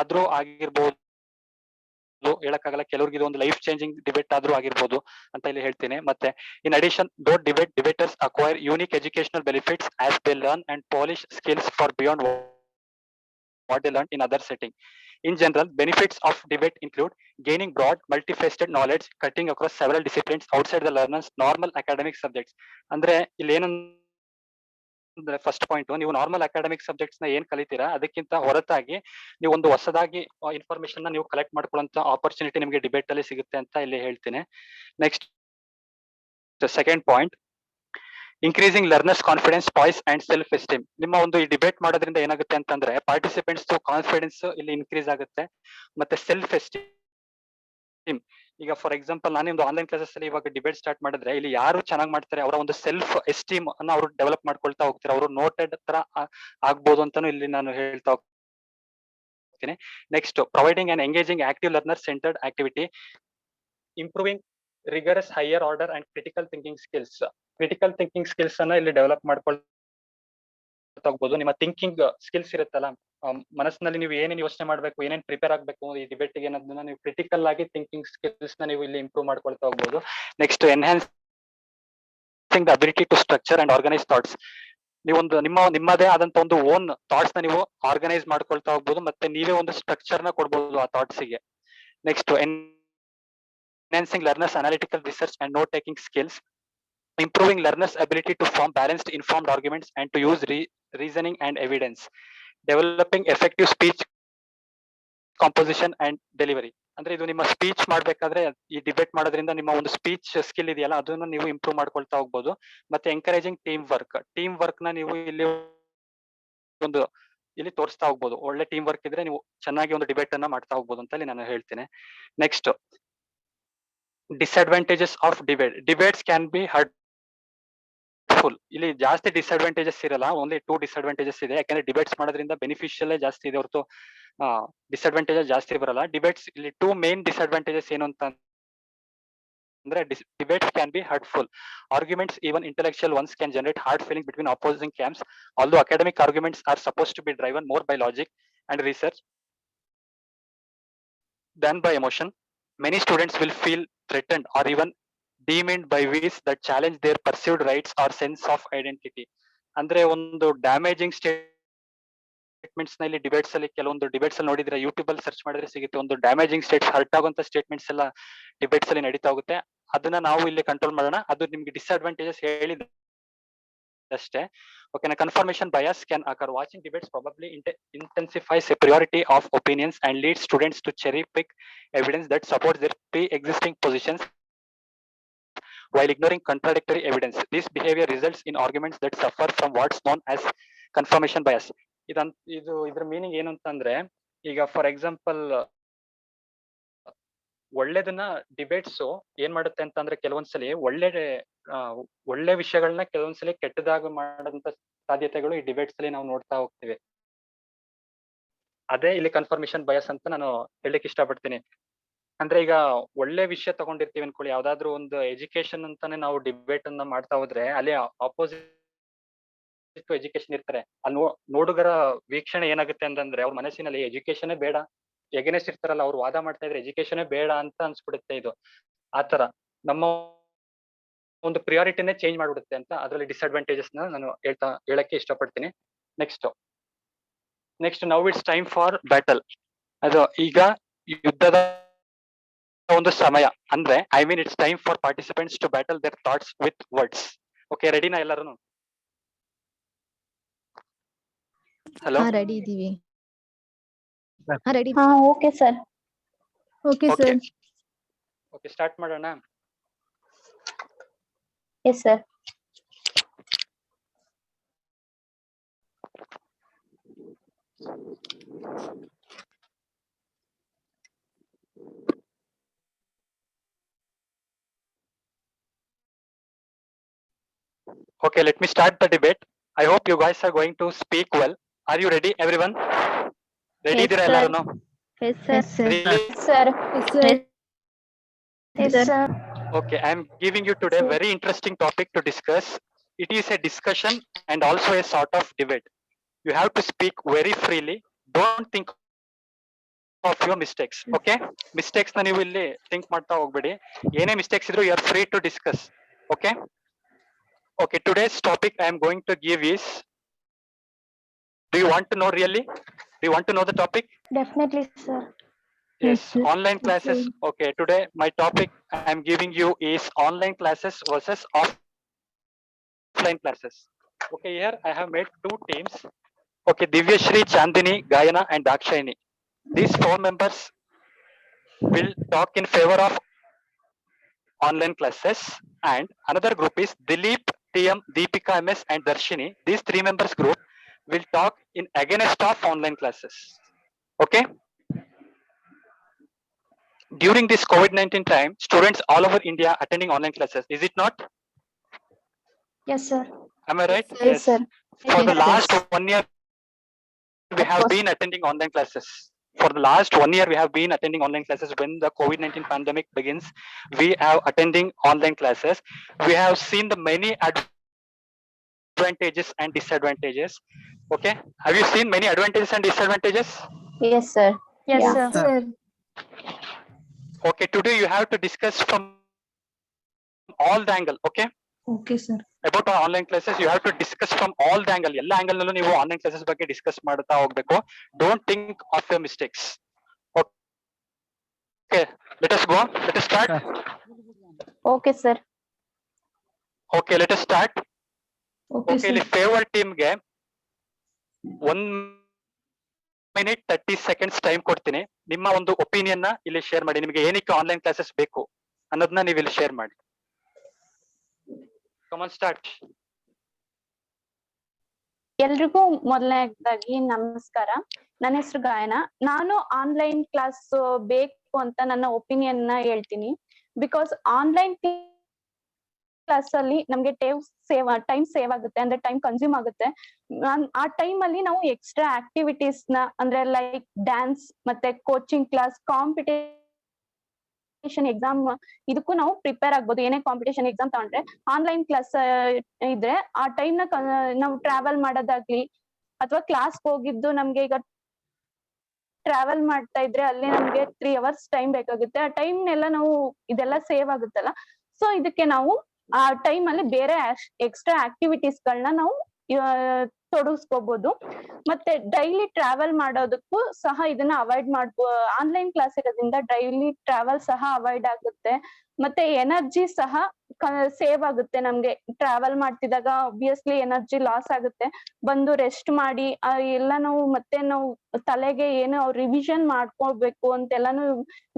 ಆದ್ರೂ ಆಗಿರ್ಬೋದು, ಹೇಳಕ್ಕಾಗಲ್ಲ, ಕೆಲವ್ರಿಗೆ ಇದು ಒಂದು ಲೈಫ್ ಚೇಂಜಿಂಗ್ ಡಿಬೇಟ್ ಆದ್ರೂ ಆಗಿರ್ಬೋದು ಅಂತ ಇಲ್ಲಿ ಹೇಳ್ತೀನಿ. ಮತ್ತೆ in addition though debaters acquire unique educational benefits as they learn and polish skills far beyond what they learned in other setting. In general, benefits of debate include gaining broad, multifaceted knowledge, cutting across several disciplines outside the learner's normal academic subjects. ಅಂದ್ರೆ ಇಲ್ಲಿ ಏನಂದ್ರೆ first point, ನೀವು normal academic subjects ನ ಏನ್ ಕಲಿತೀರಾ ಅದಕ್ಕಿಂತ ಹೊರತಾಗಿ ನೀವು ಒಂದು ಹೊಸದಾಗಿ ಇನ್ಫಾರ್ಮೇಶನ್ ನ ನೀವು ಕಲೆಕ್ಟ್ ಮಾಡ್ಕೊಳ್ಳುವಂತ ಆಪರ್ಚುನಿಟಿ ನಿಮಗೆ ಡಿಬೇಟ್ ಅಲ್ಲಿ ಸಿಗುತ್ತೆ ಅಂತ ಇಲ್ಲಿ ಹೇಳ್ತೀನಿ. Next second point, increasing learners confidence, Pais and self esteem. ನಿಮ್ಮ ಒಂದು ಈ ಡಿಬೇಟ್ ಮಾಡೋದ್ರಿಂದ ಏನಾಗುತ್ತೆ ಅಂತಂದ್ರೆ ಪಾರ್ಟಿಸಿಪೆಂಟ್ಸ್ ಕಾನ್ಫಿಡೆನ್ಸ್ ಇಲ್ಲಿ ಇನ್ಕ್ರೀಸ್ ಆಗುತ್ತೆ, ಮತ್ತೆ ಸೆಲ್ಫ್ ಎಸ್ಟೀಮ್. ಈಗ ಫಾರ್ ಎಕ್ಸಾಂಪಲ್ ನಾನು ಒಂದು ಆನ್ಲೈನ್ ಕ್ಲಾಸಸ್ ಅಲ್ಲಿ ಇವಾಗ ಡಿಬೇಟ್ ಸ್ಟಾರ್ಟ್ ಮಾಡಿದ್ರೆ ಇಲ್ಲಿ ಯಾರು ಚೆನ್ನಾಗಿ ಮಾಡ್ತಾರೆ ಅವರ ಒಂದು ಸೆಲ್ಫ್ ಎಸ್ಟೀಮ್ ಅನ್ನ ಅವರು ಡೆವಲಪ್ ಮಾಡ್ಕೊಳ್ತಾ ಹೋಗ್ತಾರೆ, ಅವರು ನೋಟೆಡ್ ತರ ಆಗ್ಬೋದು ಅಂತಾನು ಇಲ್ಲಿ ನಾನು ಹೇಳ್ತಾ ಹೋಗ್ತೀನಿ. Next providing and engaging active learner centred activity, improving rigorous higher order and critical thinking skills. Critical thinking skills ಅನ್ನ ಇಲ್ಲಿ ಡೆವಲಪ್ ಮಾಡ್ಕೊಳ್ತಾ ಹೋಗ್ಬೋದು. ನಿಮ್ಮ ಥಿಂಕಿಂಗ್ ಸ್ಕಿಲ್ಸ್ ಇರುತ್ತಲ್ಲ, ಮನಸ್ಸಿನಲ್ಲಿ ನೀವು ಏನೇನು ಯೋಚನೆ ಮಾಡ್ಬೇಕು, ಏನೇನು ಪ್ರಿಪೇರ್ ಆಗ್ಬೇಕು ಈ ಡಿಬೇಟ್ ಗೆ ಅನ್ನೋದನ್ನ ನೀವು ಕ್ರಿಟಿಕಲ್ ಆಗಿ ಥಿಂಕಿಂಗ್ ಸ್ಕಿಲ್ಸ್ ನ ನೀವು ಇಲ್ಲಿ ಇಂಪ್ರೂವ್ ಮಾಡ್ಕೊಳ್ತಾ ಹೋಗ್ಬೋದು. Next enhancing the ability to structure and organise thoughts. ನೀವೊಂದು ನಿಮ್ಮದೇ ಆದಂತ ಒಂದು ಓನ್ ಥಾಟ್ಸ್ ನ ನೀವು ಆರ್ಗನೈಸ್ ಮಾಡ್ಕೊಳ್ತಾ ಹೋಗ್ಬೋದು, ಮತ್ತೆ ನೀವೇ ಒಂದು ಸ್ಟ್ರಕ್ಚರ್ ನ ಕೊಡ್ಬೋದು ಆ ಥಾಟ್ಸ್ ಗೆ. Next enhancing learners analytical research and note taking skills, improving learners ability to form balanced informed arguments and to use reasoning and evidence, developing effective speech composition and delivery. ಅಂದ್ರೆ ಇದು ನಿಮ್ಮ speech ಮಾಡ್ಬೇಕಾದ್ರೆ ಈ debate ಮಾಡೋದ್ರಿಂದ ನಿಮ್ಮ ಒಂದು speech skill ಇದೆಯಲ್ಲ ಅದನ್ನ ನೀವು ಇಂಪ್ರೂವ್ ಮಾಡ್ಕೊಳ್ತಾ ಹೋಗ್ಬೋದು. ಮತ್ತೆ ಎಂಕರೇಜಿಂಗ್ ಟೀಮ್ ವರ್ಕ್ ನ ನೀವು ಇಲ್ಲಿ ತೋರಿಸ್ತಾ ಹೋಗ್ಬೋದು. ಒಳ್ಳೆ ಟೀಮ್ ವರ್ಕ್ ಇದ್ರೆ ನೀವು ಚೆನ್ನಾಗಿ ಒಂದು ಡಿಬೇಟ್ ಅನ್ನ ಮಾಡ್ತಾ ಹೋಗ್ಬೋದು ಅಂತ ಇಲ್ಲಿ ನಾನು ಹೇಳ್ತೇನೆ. Next disadvantages of debate. Debates can be hurtful. ಇಲ್ಲಿ ಜಾಸ್ತಿ ಡಿಸ್ಅಡ್ವಾಂಟೇಜಸ್ ಇರಲ್ಲ, ಓನ್ಲಿ 2 ಡಿಸ್ಅಡ್ವಾಂಟೇಜಸ್ ಇದೆ. ಯಾಕಂದ್ರೆ ಡಿಬೇಟ್ಸ್ ಮಾಡೋದ್ರಿಂದ ಬೆನಿಫಿಷಿಯಲ್ ಜಾಸ್ತಿ ಇದೆ ಹೊರತು ಡಿಸ್ಅಡ್ವಾಂಟೇಜಸ್ ಜಾಸ್ತಿ ಬರಲ್ಲ. ಡಿಬೇಟ್ಸ್ ಇಲ್ಲಿ 2 ಮೇನ್ ಡಿಸ್ಅಡ್ವಾಂಟೇಜಸ್ ಏನು ಅಂತ ಅಂದ್ರೆ debates can be hurtful. Arguments, even intellectual ones, can generate hard feelings between opposing camps. Although academic arguments are supposed to be driven more by logic and research than by emotion, many students will feel threatened or even demeaned by ways that challenge their perceived rights or sense of identity. ಅಂದ್ರೆ ಒಂದು damaging statements ನ ಇಲ್ಲಿ debates ಅಲ್ಲಿ ಕೆಲವೊಂದು debates ಅಲ್ಲಿ ನೋಡಿದ್ರೆ YouTube ಅಲ್ಲಿ search ಮಾಡಿದ್ರೆ ಸಿಗುತ್ತೆ. ಒಂದು ಡ್ಯಾಮೇಜಿಂಗ್ ಹರ್ಟ್ ಆಗುವಂತ ಸ್ಟೇಟ್ಮೆಂಟ್ಸ್ ಎಲ್ಲ ಡಿಬೇಟ್ಸ್ ಅಲ್ಲಿ ನಡೀತಾ ಹೋಗುತ್ತೆ. ಅದನ್ನ ನಾವು ಇಲ್ಲಿ ಕಂಟ್ರೋಲ್ ಮಾಡೋಣ. ಅದು ನಿಮ್ಗೆ ಡಿಸ್ಅಡ್ವಾಂಟೇಜಸ್ ಹೇಳಿದ ಅಷ್ಟೇ. ಓಕೆನಾ. Confirmation bias can occur. Watching debates probably intensifies superiority of opinions and leads students to cherry pick evidence that supports their pre-existing positions while ignoring contradictory evidence. This behavior results in arguments that suffer from what's known as confirmation bias. ಇದ್ರ meaning ಏನು ಅಂತಂದ್ರೆ, ಈಗ for example ಒಳ್ಳೇದನ್ನ debates ಏನ್ ಮಾಡುತ್ತೆ ಅಂತಂದ್ರೆ ಕೆಲವೊಂದ್ಸಲಿ ಒಳ್ಳೆ ವಿಷಯಗಳನ್ನ ಕೆಲವೊಂದ್ಸಲಿ ಕೆಟ್ಟದಾಗ ಮಾಡಂತ ಸಾಧ್ಯತೆಗಳು ಈ ಡಿಬೇಟ್ಸ್ ಅಲ್ಲಿ ನಾವು ನೋಡ್ತಾ ಹೋಗ್ತೀವಿ. ಅದೇ ಇಲ್ಲಿ ಕನ್ಫರ್ಮೇಶನ್ ಬಯಸ್ ಅಂತ ನಾನು ಹೇಳಲಿಕ್ಕೆ ಇಷ್ಟಪಡ್ತೀನಿ. ಅಂದ್ರೆ ಈಗ ಒಳ್ಳೆ ವಿಷಯ ತಗೊಂಡಿರ್ತೀವಿ ಅನ್ಕೊಳ್ಳಿ, ಯಾವ್ದಾದ್ರು ಒಂದು ಎಜುಕೇಶನ್ ಅಂತಾನೆ ನಾವು ಡಿಬೇಟ್ ಅನ್ನ ಮಾಡ್ತಾ ಹೋದ್ರೆ ಅಲ್ಲಿ ಆಪೋಸಿಟ್ ಎಜುಕೇಶನ್ ಇರ್ತಾರೆ. ಅಲ್ಲಿ ನೋಡುಗರ ವೀಕ್ಷಣೆ ಏನಾಗುತ್ತೆ ಅಂತಂದ್ರೆ ಅವ್ರ ಮನಸ್ಸಿನಲ್ಲಿ ಎಜುಕೇಶನ್ ಬೇಡ, ಎಗನೆಸ್ಟ್ ಇರ್ತಾರಲ್ಲ ಅವ್ರು ವಾದ ಮಾಡ್ತಾ ಇದ್ರೆ ಎಜುಕೇಶನ್ ಬೇಡ ಅಂತ ಅನ್ಸ್ಬಿಡುತ್ತೆ. ಇದು ಆತರ ನಮ್ಮ ಒಂದು ಪ್ರಿಯಾರಿಟಿನೇ ಚೇಂಜ್ ಮಾಡ್ಬಿಡುತ್ತೆ ಅಂತ ಅದ್ರಲ್ಲಿ ಡಿಸ್ಅಡ್ವಾಂಟೇಜಸ್ ನಾನು ಹೇಳಕ್ಕೆ ಇಷ್ಟಪಡ್ತೀನಿ. Next now it's time for battle. ಅದು ಈಗ ಯುದ್ಧದ ಒಂದು ಸಮಯ, ಅಂದ್ರೆ I mean it's time for participants to battle their thoughts with words. Okay, ರೆಡಿನಾ ಎಲ್ಲರೂ? ಹಲೋ, ರೆಡಿ ಇದೀವಿ. Ready. Okay sir. Okay sir. Okay, start ಮಾಡೋಣ. Yes sir. Okay, let me start the debate. I hope you guys are going to speak well. Are you ready, everyone? Ready, Yes, idira sir. ellarunu? Yes sir. Really? Sir. Yes, sir. Okay, I am giving you today Sir. very interesting topic to discuss. It is a discussion and also a sort of debate. You have to speak very freely. Don't think of your mistakes. Okay? Mistakes na ನೀವು ಇಲ್ಲಿ think ಮಾಡ್ತಾ ಹೋಗ್ಬೇಡಿ. ಏನೇ mistakes ಇದ್ರು you are free to discuss. Okay? Okay, today's topic I am going to give is, do you want to know really? Do you want to know the topic? Definitely, sir. Yes, sir. online classes. Okay, today my topic I am giving you is online classes versus offline classes. Okay, here I have made two teams. Okay, Divyashri, Chandini, Gayana and Dakshayani. These 4 members will talk in favor of online classes, and another group is Dilip, TM, Deepika, MS and Darshini. These 3 members group will talk in against of online classes. Okay? During this COVID-19 time, students all over India attending online classes. Is it not? Yes, sir. Am I right? Yes, sir. For the Yes, last 1 year, we have been attending online classes. For the last 1 year, we have been attending online classes. When the COVID-19 pandemic begins, we have attending online classes. We have seen the many advantages and disadvantages. Okay, have you seen many advantages and disadvantages? Yes sir. Yes, Yeah. sir. Okay, today you have to discuss from all the angle. Okay, Okay sir. about our online classes, you have to discuss from all the angle. ಎಲ್ಲ angle ನಲ್ಲೂ ನೀವು online classes ಬಗ್ಗೆ discuss ಮಾಡ್ತಾ ಹೋಗ್ಬೇಕು. Don't think of your mistakes. Okay, let us go. Let us start. Okay sir. Okay, let us start. Okay Okay, sir. ಇಲ್ಲಿ favour ಟೀಮ್ಗೆ 1 minute 30 seconds time ಕೊಡ್ತೀನಿ. ನಿಮ್ಮ ಒಂದು ಒಪಿನಿಯನ್ ನ ಇಲ್ಲಿ ಶೇರ್ ಮಾಡಿ. ನಿಮಗೆ ಏನಕ್ಕೆ ಆನ್ಲೈನ್ ಕ್ಲಾಸಸ್ ಬೇಕು ಅನ್ನೋದನ್ನ ನೀವು ಇಲ್ಲಿ ಶೇರ್ ಮಾಡಿ. Come on, start. ಎಲ್ರಿಗೂ ಮೊದಲನೇದಾಗಿ ನಮಸ್ಕಾರ. ನನ್ನ ಹೆಸರು ಗಾಯನ. ನಾನು ಆನ್ಲೈನ್ ಕ್ಲಾಸ್ ಬೇಕು ಅಂತ ನನ್ನ ಒಪಿನಿಯನ್ ನ ಹೇಳ್ತೀನಿ. ಬಿಕಾಸ್ ಆನ್ಲೈನ್ ಕ್ಲಾಸ್ ಅಲ್ಲಿ ನಮ್ಗೆ ಟೈಮ್ ಸೇವ್ ಆಗುತ್ತೆ, ಅಂದ್ರೆ ಟೈಮ್ ಕನ್ಸ್ಯೂಮ್ ಆಗುತ್ತೆ. ಆ ಟೈಮ್ ಅಲ್ಲಿ ನಾವು ಎಕ್ಸ್ಟ್ರಾ ಆಕ್ಟಿವಿಟೀಸ್ ನ, ಅಂದ್ರೆ ಲೈಕ್ ಡ್ಯಾನ್ಸ್ ಮತ್ತೆ ಕೋಚಿಂಗ್ ಕ್ಲಾಸ್, ಕಾಂಪಿಟೇಷನ್ ಎಕ್ಸಾಮ್, ಇದಕ್ಕೂ ನಾವು ಪ್ರಿಪೇರ್ ಆಗ್ಬೋದು. ಏನೇ ಕಾಂಪಿಟೇಷನ್ ಎಕ್ಸಾಮ್ ತಗೊಂಡ್ರೆ ಆನ್ಲೈನ್ ಕ್ಲಾಸ್ ಇದ್ರೆ ಆ ಟೈಮ್ ನ ನಾವು ಟ್ರಾವೆಲ್ ಮಾಡೋದಾಗ್ಲಿ ಅಥವಾ ಕ್ಲಾಸ್ ಹೋಗಿದ್ದು ನಮ್ಗೆ ಈಗ ಟ್ರಾವೆಲ್ ಮಾಡ್ತಾ ಇದ್ರೆ ಅಲ್ಲಿ ನಮ್ಗೆ 3 hours ಟೈಮ್ ಬೇಕಾಗುತ್ತೆ. ಆ ಟೈಮ್ ನೆಲ್ಲ ನಾವು ಇದೆಲ್ಲ ಸೇವ್ ಆಗುತ್ತಲ್ಲ. ಸೊ ಇದಕ್ಕೆ ನಾವು ಆ ಟೈಮ್ ಅಲ್ಲಿ ಬೇರೆ ಎಕ್ಸ್ಟ್ರಾ ಆಕ್ಟಿವಿಟೀಸ್ ಗಳನ್ನ ನಾವು ತೊಡಗಿಸ್ಕೋಬಹುದು. ಮತ್ತೆ ಡೈಲಿ ಟ್ರಾವೆಲ್ ಮಾಡೋದಕ್ಕೂ ಸಹ ಇದನ್ನ ಅವಾಯ್ಡ್ ಆನ್ಲೈನ್ ಕ್ಲಾಸ್ ಇರೋದ್ರಿಂದ ಡೈಲಿ ಟ್ರಾವೆಲ್ ಸಹ ಅವಾಯ್ಡ್ ಆಗುತ್ತೆ. ಮತ್ತೆ ಎನರ್ಜಿ ಸಹ ಸೇವ್ ಆಗುತ್ತೆ. ನಮ್ಗೆ ಟ್ರಾವೆಲ್ ಮಾಡ್ತಿದ್ದಾಗ ಆಬ್ವಿಯಸ್ಲಿ ಎನರ್ಜಿ ಲಾಸ್ ಆಗುತ್ತೆ. ಬಂದು ರೆಸ್ಟ್ ಮಾಡಿ ಎಲ್ಲ ನಾವು ಮತ್ತೆ ನಾವು ತಲೆಗೆ ಏನು ರಿವಿಷನ್ ಮಾಡ್ಕೋಬೇಕು ಅಂತೆಲ್ಲಾನು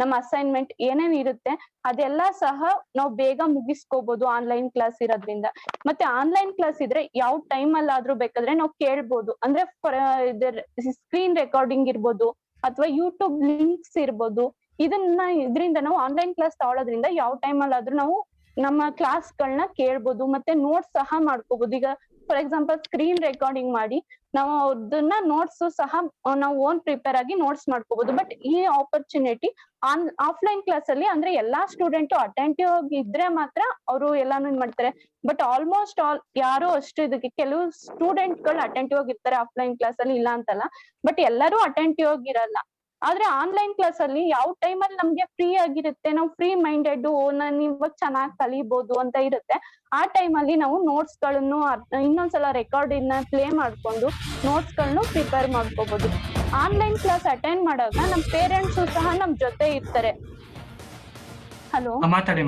ನಮ್ಮ ಅಸೈನ್ಮೆಂಟ್ ಏನೇನ್ ಇರುತ್ತೆ ಅದೆಲ್ಲ ಸಹ ನಾವು ಬೇಗ ಮುಗಿಸ್ಕೋಬಹುದು ಆನ್ಲೈನ್ ಕ್ಲಾಸ್ ಇರೋದ್ರಿಂದ. ಮತ್ತೆ ಆನ್ಲೈನ್ ಕ್ಲಾಸ್ ಇದ್ರೆ ಯಾವ ಟೈಮ್ ಅಲ್ಲಾದ್ರೂ ಬೇಕಾದ್ರೆ ನಾವು ಕೇಳ್ಬೋದು. ಅಂದ್ರೆ ಸ್ಕ್ರೀನ್ ರೆಕಾರ್ಡಿಂಗ್ ಇರ್ಬೋದು ಅಥವಾ ಯೂಟ್ಯೂಬ್ ಲಿಂಕ್ಸ್ ಇರ್ಬೋದು. ಇದರಿಂದ ನಾವು ಆನ್ಲೈನ್ ಕ್ಲಾಸ್ ತಗೊಳ್ಳೋದ್ರಿಂದ ಯಾವ ಟೈಮ್ ಅಲ್ಲಾದ್ರೂ ನಾವು ನಮ್ಮ ಕ್ಲಾಸ್ಗಳನ್ನ ಕೇಳ್ಬೋದು ಮತ್ತೆ ನೋಟ್ಸ್ ಸಹ ಮಾಡ್ಕೋಬಹುದು. ಈಗ ಫಾರ್ ಎಕ್ಸಾಂಪಲ್ ಸ್ಕ್ರೀನ್ ರೆಕಾರ್ಡಿಂಗ್ ಮಾಡಿ ನಾವು ಅದನ್ನ ನೋಟ್ಸ್ ಸಹ ನಾವು ಓನ್ ಪ್ರಿಪೇರ್ ಆಗಿ ನೋಟ್ಸ್ ಮಾಡ್ಕೋಬಹುದು. ಬಟ್ ಈ ಆಪರ್ಚುನಿಟಿ ಆಫ್ಲೈನ್ ಕ್ಲಾಸ್ ಅಲ್ಲಿ ಅಂದ್ರೆ ಎಲ್ಲಾ ಸ್ಟೂಡೆಂಟ್ ಅಟೆಂಟಿವ್ ಆಗಿ ಇದ್ರೆ ಮಾತ್ರ ಅವರು ಎಲ್ಲಾನು ಇದ್ ಮಾಡ್ತಾರೆ. ಬಟ್ ಆಲ್ಮೋಸ್ಟ್ ಆಲ್ ಯಾರು ಅಷ್ಟು ಇದಕ್ಕೆ ಕೆಲವು ಸ್ಟೂಡೆಂಟ್ ಗಳು ಅಟೆಂಟಿವ್ ಆಗಿರ್ತಾರೆ ಆಫ್ಲೈನ್ ಕ್ಲಾಸ್ ಅಲ್ಲಿ, ಇಲ್ಲ ಅಂತಲ್ಲ, ಬಟ್ ಎಲ್ಲರೂ ಅಟೆಂಟಿವ್ ಆಗಿರಲ್ಲ. ಆದ್ರೆ ಆನ್ಲೈನ್ ಕ್ಲಾಸ್ ಅಲ್ಲಿ ಯಾವ ಟೈಮ್ ಅಲ್ಲಿ ನಮ್ಗೆ ಫ್ರೀ ಆಗಿರುತ್ತೆ, ನಾವು ಫ್ರೀ ಮೈಂಡೆಡ್ ನಾನು ಇವಾಗ ಚೆನ್ನಾಗಿ ಕಲಿಬಹುದು ಅಂತ ಇರುತ್ತೆ, ಆ ಟೈಮ್ ಅಲ್ಲಿ ನಾವು ನೋಟ್ಸ್ ಗಳನ್ನು ಇನ್ನೊಂದ್ಸಲ ರೆಕಾರ್ಡಿಂಗ್ ಪ್ಲೇ ಮಾಡ್ಕೊಂಡು ನೋಟ್ಸ್ ಗಳನ್ನು ಪ್ರಿಪೇರ್ ಮಾಡ್ಕೋಬಹುದು. ಆನ್ಲೈನ್ ಕ್ಲಾಸ್ ಅಟೆಂಡ್ ಮಾಡುವಾಗ ನಮ್ ಪೇರೆಂಟ್ಸ್ ಸಹ ನಮ್ ಜೊತೆ ಇರ್ತಾರೆ. ಹಲೋ, ಮಾತಾಡಿ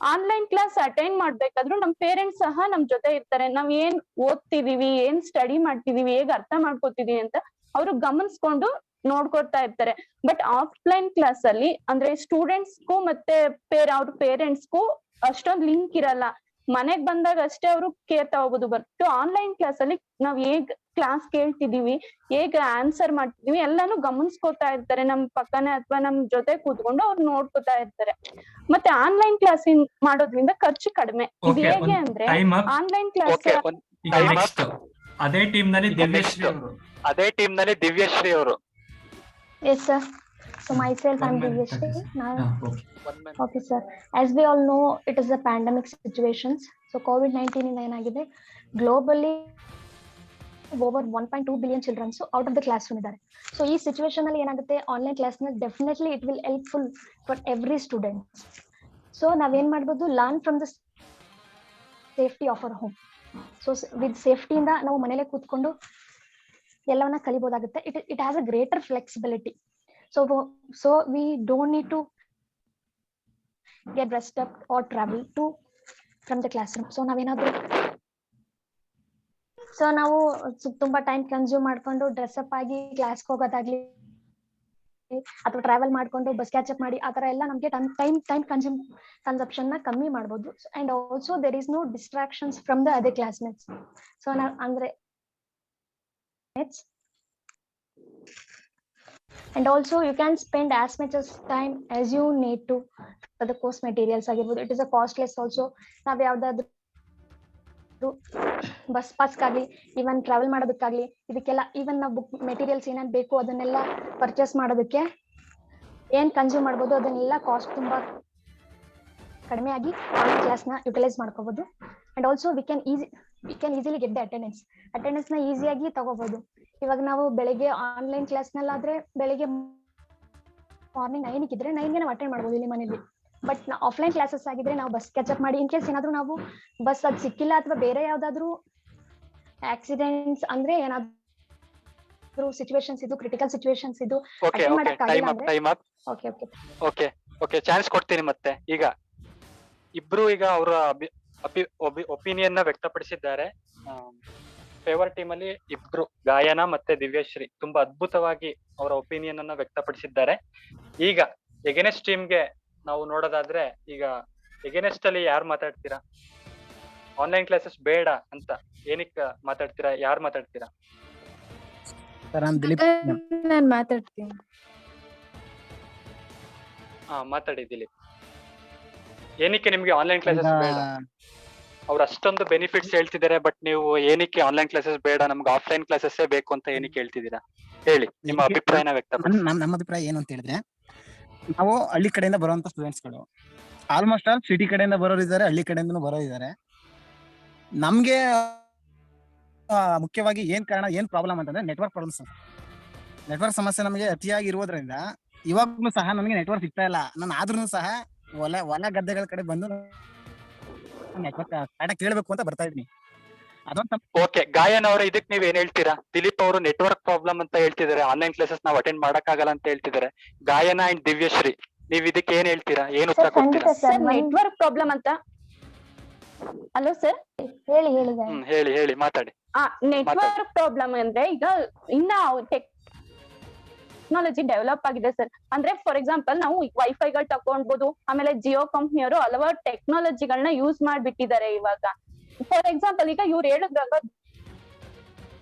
ಆನ್ಲೈನ್ ಕ್ಲಾಸ್ ಅಟೆಂಡ್ ಮಾಡ್ಬೇಕಾದ್ರೂ ನಮ್ ಪೇರೆಂಟ್ಸ್ ಸಹ ನಮ್ ಜೊತೆ ಇರ್ತಾರೆ. ನಾವ್ ಏನ್ ಓದ್ತಿದೀವಿ, ಏನ್ ಸ್ಟಡಿ ಮಾಡ್ತಿದೀವಿ, ಹೇಗ್ ಅರ್ಥ ಮಾಡ್ಕೋತಿದೀವಿ ಅಂತ ಅವ್ರು ಗಮನಿಸ್ಕೊಂಡು ನೋಡ್ಕೊತಾ ಇರ್ತಾರೆ. ಬಟ್ ಆಫ್ಲೈನ್ ಕ್ಲಾಸ್ ಅಲ್ಲಿ ಅಂದ್ರೆ ಸ್ಟೂಡೆಂಟ್ಸ್ಗೂ ಮತ್ತೆ ಅವ್ರ ಪೇರೆಂಟ್ಸ್ಗೂ ಅಷ್ಟೊಂದ್ ಲಿಂಕ್ ಇರಲ್ಲ. ಮನೆಗ್ ಬಂದಾಗ ಅಷ್ಟೇ ಅವರು ಕೇರ್ ತಗೋಬಹುದು. ಬಟ್ ಆನ್ಲೈನ್ ಕ್ಲಾಸ್ ಅಲ್ಲಿ ನಾವ್ ಹೇಗ್ ಕ್ಲಾಸ್ ಕೇಳ್ತಿದೀವಿ, ಹೇಗ್ ಆನ್ಸರ್ ಮಾಡ್ತಿದೀವಿ ಎಲ್ಲಾನು ಗಮನಿಸ್ಕೊತಾ ಇರ್ತಾರೆ. ನಮ್ ಪಕ್ಕನೆ ಅಥವಾ ನಮ್ ಜೊತೆ ಕೂತ್ಕೊಂಡು ಅವ್ರು ನೋಡ್ಕೊತಾ ಇರ್ತಾರೆ. ಮತ್ತೆ ಆನ್ಲೈನ್ ಕ್ಲಾಸ್ ಮಾಡೋದ್ರಿಂದ ಖರ್ಚು ಕಡಿಮೆ. ಇದು ಹೇಗೆ ಅಂದ್ರೆ ಆನ್ಲೈನ್ ಕ್ಲಾಸ್ ಅದೇ ಟೀಮ್ ನಲ್ಲಿ ದಿವ್ಯಶ್ರೀ ಅವರು. Yes, sir. So myself, I'm Divyashree. Okay, sir. As we all know, it is a pandemic situations. So COVID-19 ಇಂದ ಏನಾಗಿದೆ, globally over 1.2 billion children out of the classroom ಇದ್ದಾರೆ. So ಈ situation ಅಲ್ಲಿ ಏನಾಗುತ್ತೆ, online class ನ definitely it will helpful for every student. So ನಾವೇನ್ ಮಾಡ್ಬೋದು, learn from the safety of our home. So with ಸೇಫ್ಟಿಯಿಂದ ನಾವು ಮನೇಲೆ ಕೂತ್ಕೊಂಡು ಎಲ್ಲವನ್ನ ಕಲಿಬಹುದಾಗುತ್ತೆ. It has a greater flexibility. So we don't need to get dressed up or travel to from the class room. So ನಾವು ತುಂಬಾ ಟೈಮ್ ಕನ್ಸ್ಯೂಮ್ ಮಾಡ್ಕೊಂಡು dress up ಆಗಿ ಕ್ಲಾಸ್ಗೆ ಹೋಗೋದಾಗ್ಲಿ ಅಥವಾ ಟ್ರಾವೆಲ್ ಮಾಡ್ಕೊಂಡು ಬಸ್ ಕ್ಯಾಚ್ ಅಪ್ ಮಾಡಿ ಆ ತರ ಎಲ್ಲ ನಮ್ಗೆ ಟೈಮ್ ಕನ್ಸಂಪ್ಷನ್ ನ ಕಮ್ಮಿ ಮಾಡಬಹುದು. And also there is no distractions from the other classmates. So ಅಂದ್ರೆ and also you can spend as much as time as you need to for the course materials ಆಗಿರ್ಬೋದು. it is a costless also. ನಾವ್ ಯಾವ್ದಾದ್ರು bus ಪಾಸ್ಗಾಗ್ಲಿ even travel ಮಾಡೋದಕ್ಕಾಗ್ಲಿ ಇದಕ್ಕೆಲ್ಲ even ನಾವು book materials ಏನೇನ್ ಬೇಕು ಅದನ್ನೆಲ್ಲ purchase ಮಾಡೋದಕ್ಕೆ ಏನ್ ಕನ್ಸ್ಯೂಮ್ ಮಾಡ್ಬೋದು ಅದನ್ನೆಲ್ಲ ಕಾಸ್ಟ್ ತುಂಬಾ ಕಡಿಮೆ ಆಗಿ ಆನ್ಲೈನ್ ಕ್ಲಾಸ್ ನ ಯುಟಿಲೈಸ್ ಮಾಡ್ಕೋಬಹುದು. And also we can easily get the attendance ನ ಈಸಿಯಾಗಿ ತಗೋಬಹುದು. ಇವಾಗ ನಾವು ಬೆಳಿಗ್ಗೆ ಆನ್ಲೈನ್ ಕ್ಲಾಸ್ ನಲ್ಲಾದ್ರೆ ಬೆಳಿಗ್ಗೆ ಮಾರ್ನಿಂಗ್ 9 ಇದ್ರೆ 9ಗೆ ನಾವು ಅಟೆಂಡ್ ಮಾಡ್ಬೋದು ಇಲ್ಲಿ ಮನೇಲಿ. ಬಟ್ ಆಫ್ಲೈನ್ ಕ್ಲಾಸಸ್ ಆಗಿದ್ರೆ ನಾವು ಬಸ್ ಕ್ಯಾಚಪ್ ಮಾಡಿ ಇನ್ ಕೇಸ್ ಏನಾದ್ರು ನಾವು ಬಸ್ ಅದ್ ಸಿಕ್ಕಿಲ್ಲ ಅಥವಾ ಬೇರೆ ಯಾವ್ದಾದ್ರು ಆಕ್ಸಿಡೆಂಟ್ಸ್ ಅಂದ್ರೆ ಏನಾದ್ರು ಸಿಚುವೇಶನ್ಸ್ ಇದು ಕ್ರಿಟಿಕಲ್ ಸಿಚುವೇಶನ್ಸ್ ಇದು ಅಟೆಂಡ್ ಮಾಡಕ್ಕಾಗಿಲ್ಲ ಅಂದ್ರೆ ಓಕೆ ಚಾನ್ಸ್ ಕೊಡ್ತೀನಿ. ಮತ್ತೆ ಈಗ ಇಬ್ರು ಈಗ ಅವರ ಒಪಿನಿಯನ್ ನ ವ್ಯಕ್ತಪಡಿಸಿದ್ದಾರೆ. ಫೇವರ್ ಟೀಮ್ ಅಲ್ಲಿ ಇಬ್ರು ಗಾಯನ ಮತ್ತೆ ದಿವ್ಯಶ್ರೀ ತುಂಬಾ ಅದ್ಭುತವಾಗಿ ಅವರ ಒಪಿನಿಯನ್ ಅನ್ನ ವ್ಯಕ್ತಪಡಿಸಿದ್ದಾರೆ. ಈಗ ಎಗೇನೆಸ್ಟ್ ಟೀಮ್ಗೆ ನಾವು ನೋಡೋದಾದ್ರೆ, ಈಗ ಎಗೇನೆಸ್ಟ್ ಅಲ್ಲಿ ಯಾರು ಮಾತಾಡ್ತೀರಾ? ಆನ್ಲೈನ್ ಕ್ಲಾಸಸ್ ಬೇಡ ಅಂತ ಏನಕ್ಕೆ ಮಾತಾಡ್ತೀರಾ? ಯಾರು ಮಾತಾಡ್ತೀರಾ? ನಾನು ಮಾತಾಡ್ತೀನಿ. ಮಾತಾಡಿ ದಿಲೀಪ್. ಏನಕ್ಕೆ ನಿಮ್ಗೆ ಆನ್ಲೈನ್ ಕ್ಲಾಸಸ್ ಬೇಡ? ಅವ್ರು ಅಷ್ಟೊಂದು ಬೆನಿಫಿಟ್ಸ್ ಹೇಳ್ತಿದ್ದಾರೆ, ಬಟ್ ನೀವು ಏನಕ್ಕೆ ಆನ್ಲೈನ್ ಕ್ಲಾಸಸ್ ಬೇಡ, ನಮ್ಗೆ ಆಫ್ಲೈನ್ ಕ್ಲಾಸಸ್ ಬೇಕು ಅಂತ ಏನಕ್ಕೆ ಹೇಳ್ತಿದ್ದೀರಾ? ಹೇಳಿ ನಿಮ್ಮ ಅಭಿಪ್ರಾಯನ ವ್ಯಕ್ತಪಡಿಸಿ. ನಮ್ಮ ಅಭಿಪ್ರಾಯ ಏನು ಅಂತ ಹೇಳಿದ್ರೆ, ನಾವು ಹಳ್ಳಿ ಕಡೆಯಿಂದ ಬರುವಂತ ಸ್ಟೂಡೆಂಟ್ಸ್ ಗಳು ಆಲ್ಮೋಸ್ಟ್ ಆಲ್ ಸಿಟಿ ಕಡೆಯಿಂದ ಬರೋರು ಇದ್ದಾರೆ, ಹಳ್ಳಿ ಕಡೆಯಿಂದ ಬರೋರು ಇದ್ದಾರೆ. ನಮ್ಗೆ ಮುಖ್ಯವಾಗಿ ಏನ್ ಕಾರಣ, ಏನ್ ಪ್ರಾಬ್ಲಮ್ ಅಂತಂದ್ರೆ ನೆಟ್ವರ್ಕ್ ಪ್ರಾಬ್ಲಮ್ಸ್. ನೆಟ್ವರ್ಕ್ ಸಮಸ್ಯೆ ನಮಗೆ ಅತಿಯಾಗಿ ಇರುವುದರಿಂದ ಇವಾಗ್ಲೂ ಸಹ ನಮಗೆ ನೆಟ್ವರ್ಕ್ ಸಿಗ್ತಾ ಇಲ್ಲ. ನಾನು ಆದ್ರೂ ಸಹ ಹೊಲ ಗದ್ದೆಗಳ ಕಡೆ ಬಂದು ನೆಟ್ವರ್ಕ್ ಕೇಳಬೇಕು ಅಂತ ಬರ್ತಾ ಇದೀನಿ. ಓಕೆ, ಗಾಯನ್ ಅವರ ಇದಕ್ಕೆ ನೀವ್ ಏನ್ ಹೇಳ್ತೀರಾ? ದಿಲೀಪ್ ಅವರು ನೆಟ್ವರ್ಕ್ ಪ್ರಾಬ್ಲಮ್ ಅಂತ ಹೇಳ್ತಿದ್ದಾರೆ, ಆನ್ಲೈನ್ ಕ್ಲಾಸಸ್ ನಾವು ಅಟೆಂಡ್ ಮಾಡಕ್ ಆಗಲ್ಲ ಅಂತ ಹೇಳ್ತಿದ್ದಾರೆ. ಗಾಯನ ಅಂಡ್ ದಿವ್ಯಶ್ರೀ, ನೀವ್ ಇದಕ್ಕೆ ಏನ್ ಹೇಳ್ತೀರಾ? ಏನ್ ಉತ್ತರ ಕೊಡ್ತೀರಾ? ನೆಟ್ವರ್ಕ್ ಪ್ರಾಬ್ಲಮ್ ಅಂತ. ಹಲೋ ಸರ್, ಹೇಳಿ ಮಾತಾಡಿ. ನೆಟ್ವರ್ಕ್ ಪ್ರಾಬ್ಲಮ್ ಅಂದ್ರೆ ಈಗ ಇನ್ನ ಟೆಕ್ನಾಲಜಿ ಡೆವಲಪ್ ಆಗಿದೆ ಸರ್. ಅಂದ್ರೆ ಫಾರ್ ಎಕ್ಸಾಂಪಲ್ ನಾವು ವೈಫೈಗಳು ತಗೊಂಡ್ಬೋದು. ಆಮೇಲೆ ಜಿಯೋ ಕಂಪ್ನಿಯವರು ಹಲವಾರು ಟೆಕ್ನಾಲಜಿಗಳನ್ನ ಯೂಸ್ ಮಾಡ್ಬಿಟ್ಟಿದ್ದಾರೆ ಇವಾಗ. ಫಾರ್ ಎಕ್ಸಾಂಪಲ್ ಈಗ ಇವ್ರು ಹೇಳಿದ್ರಾಗ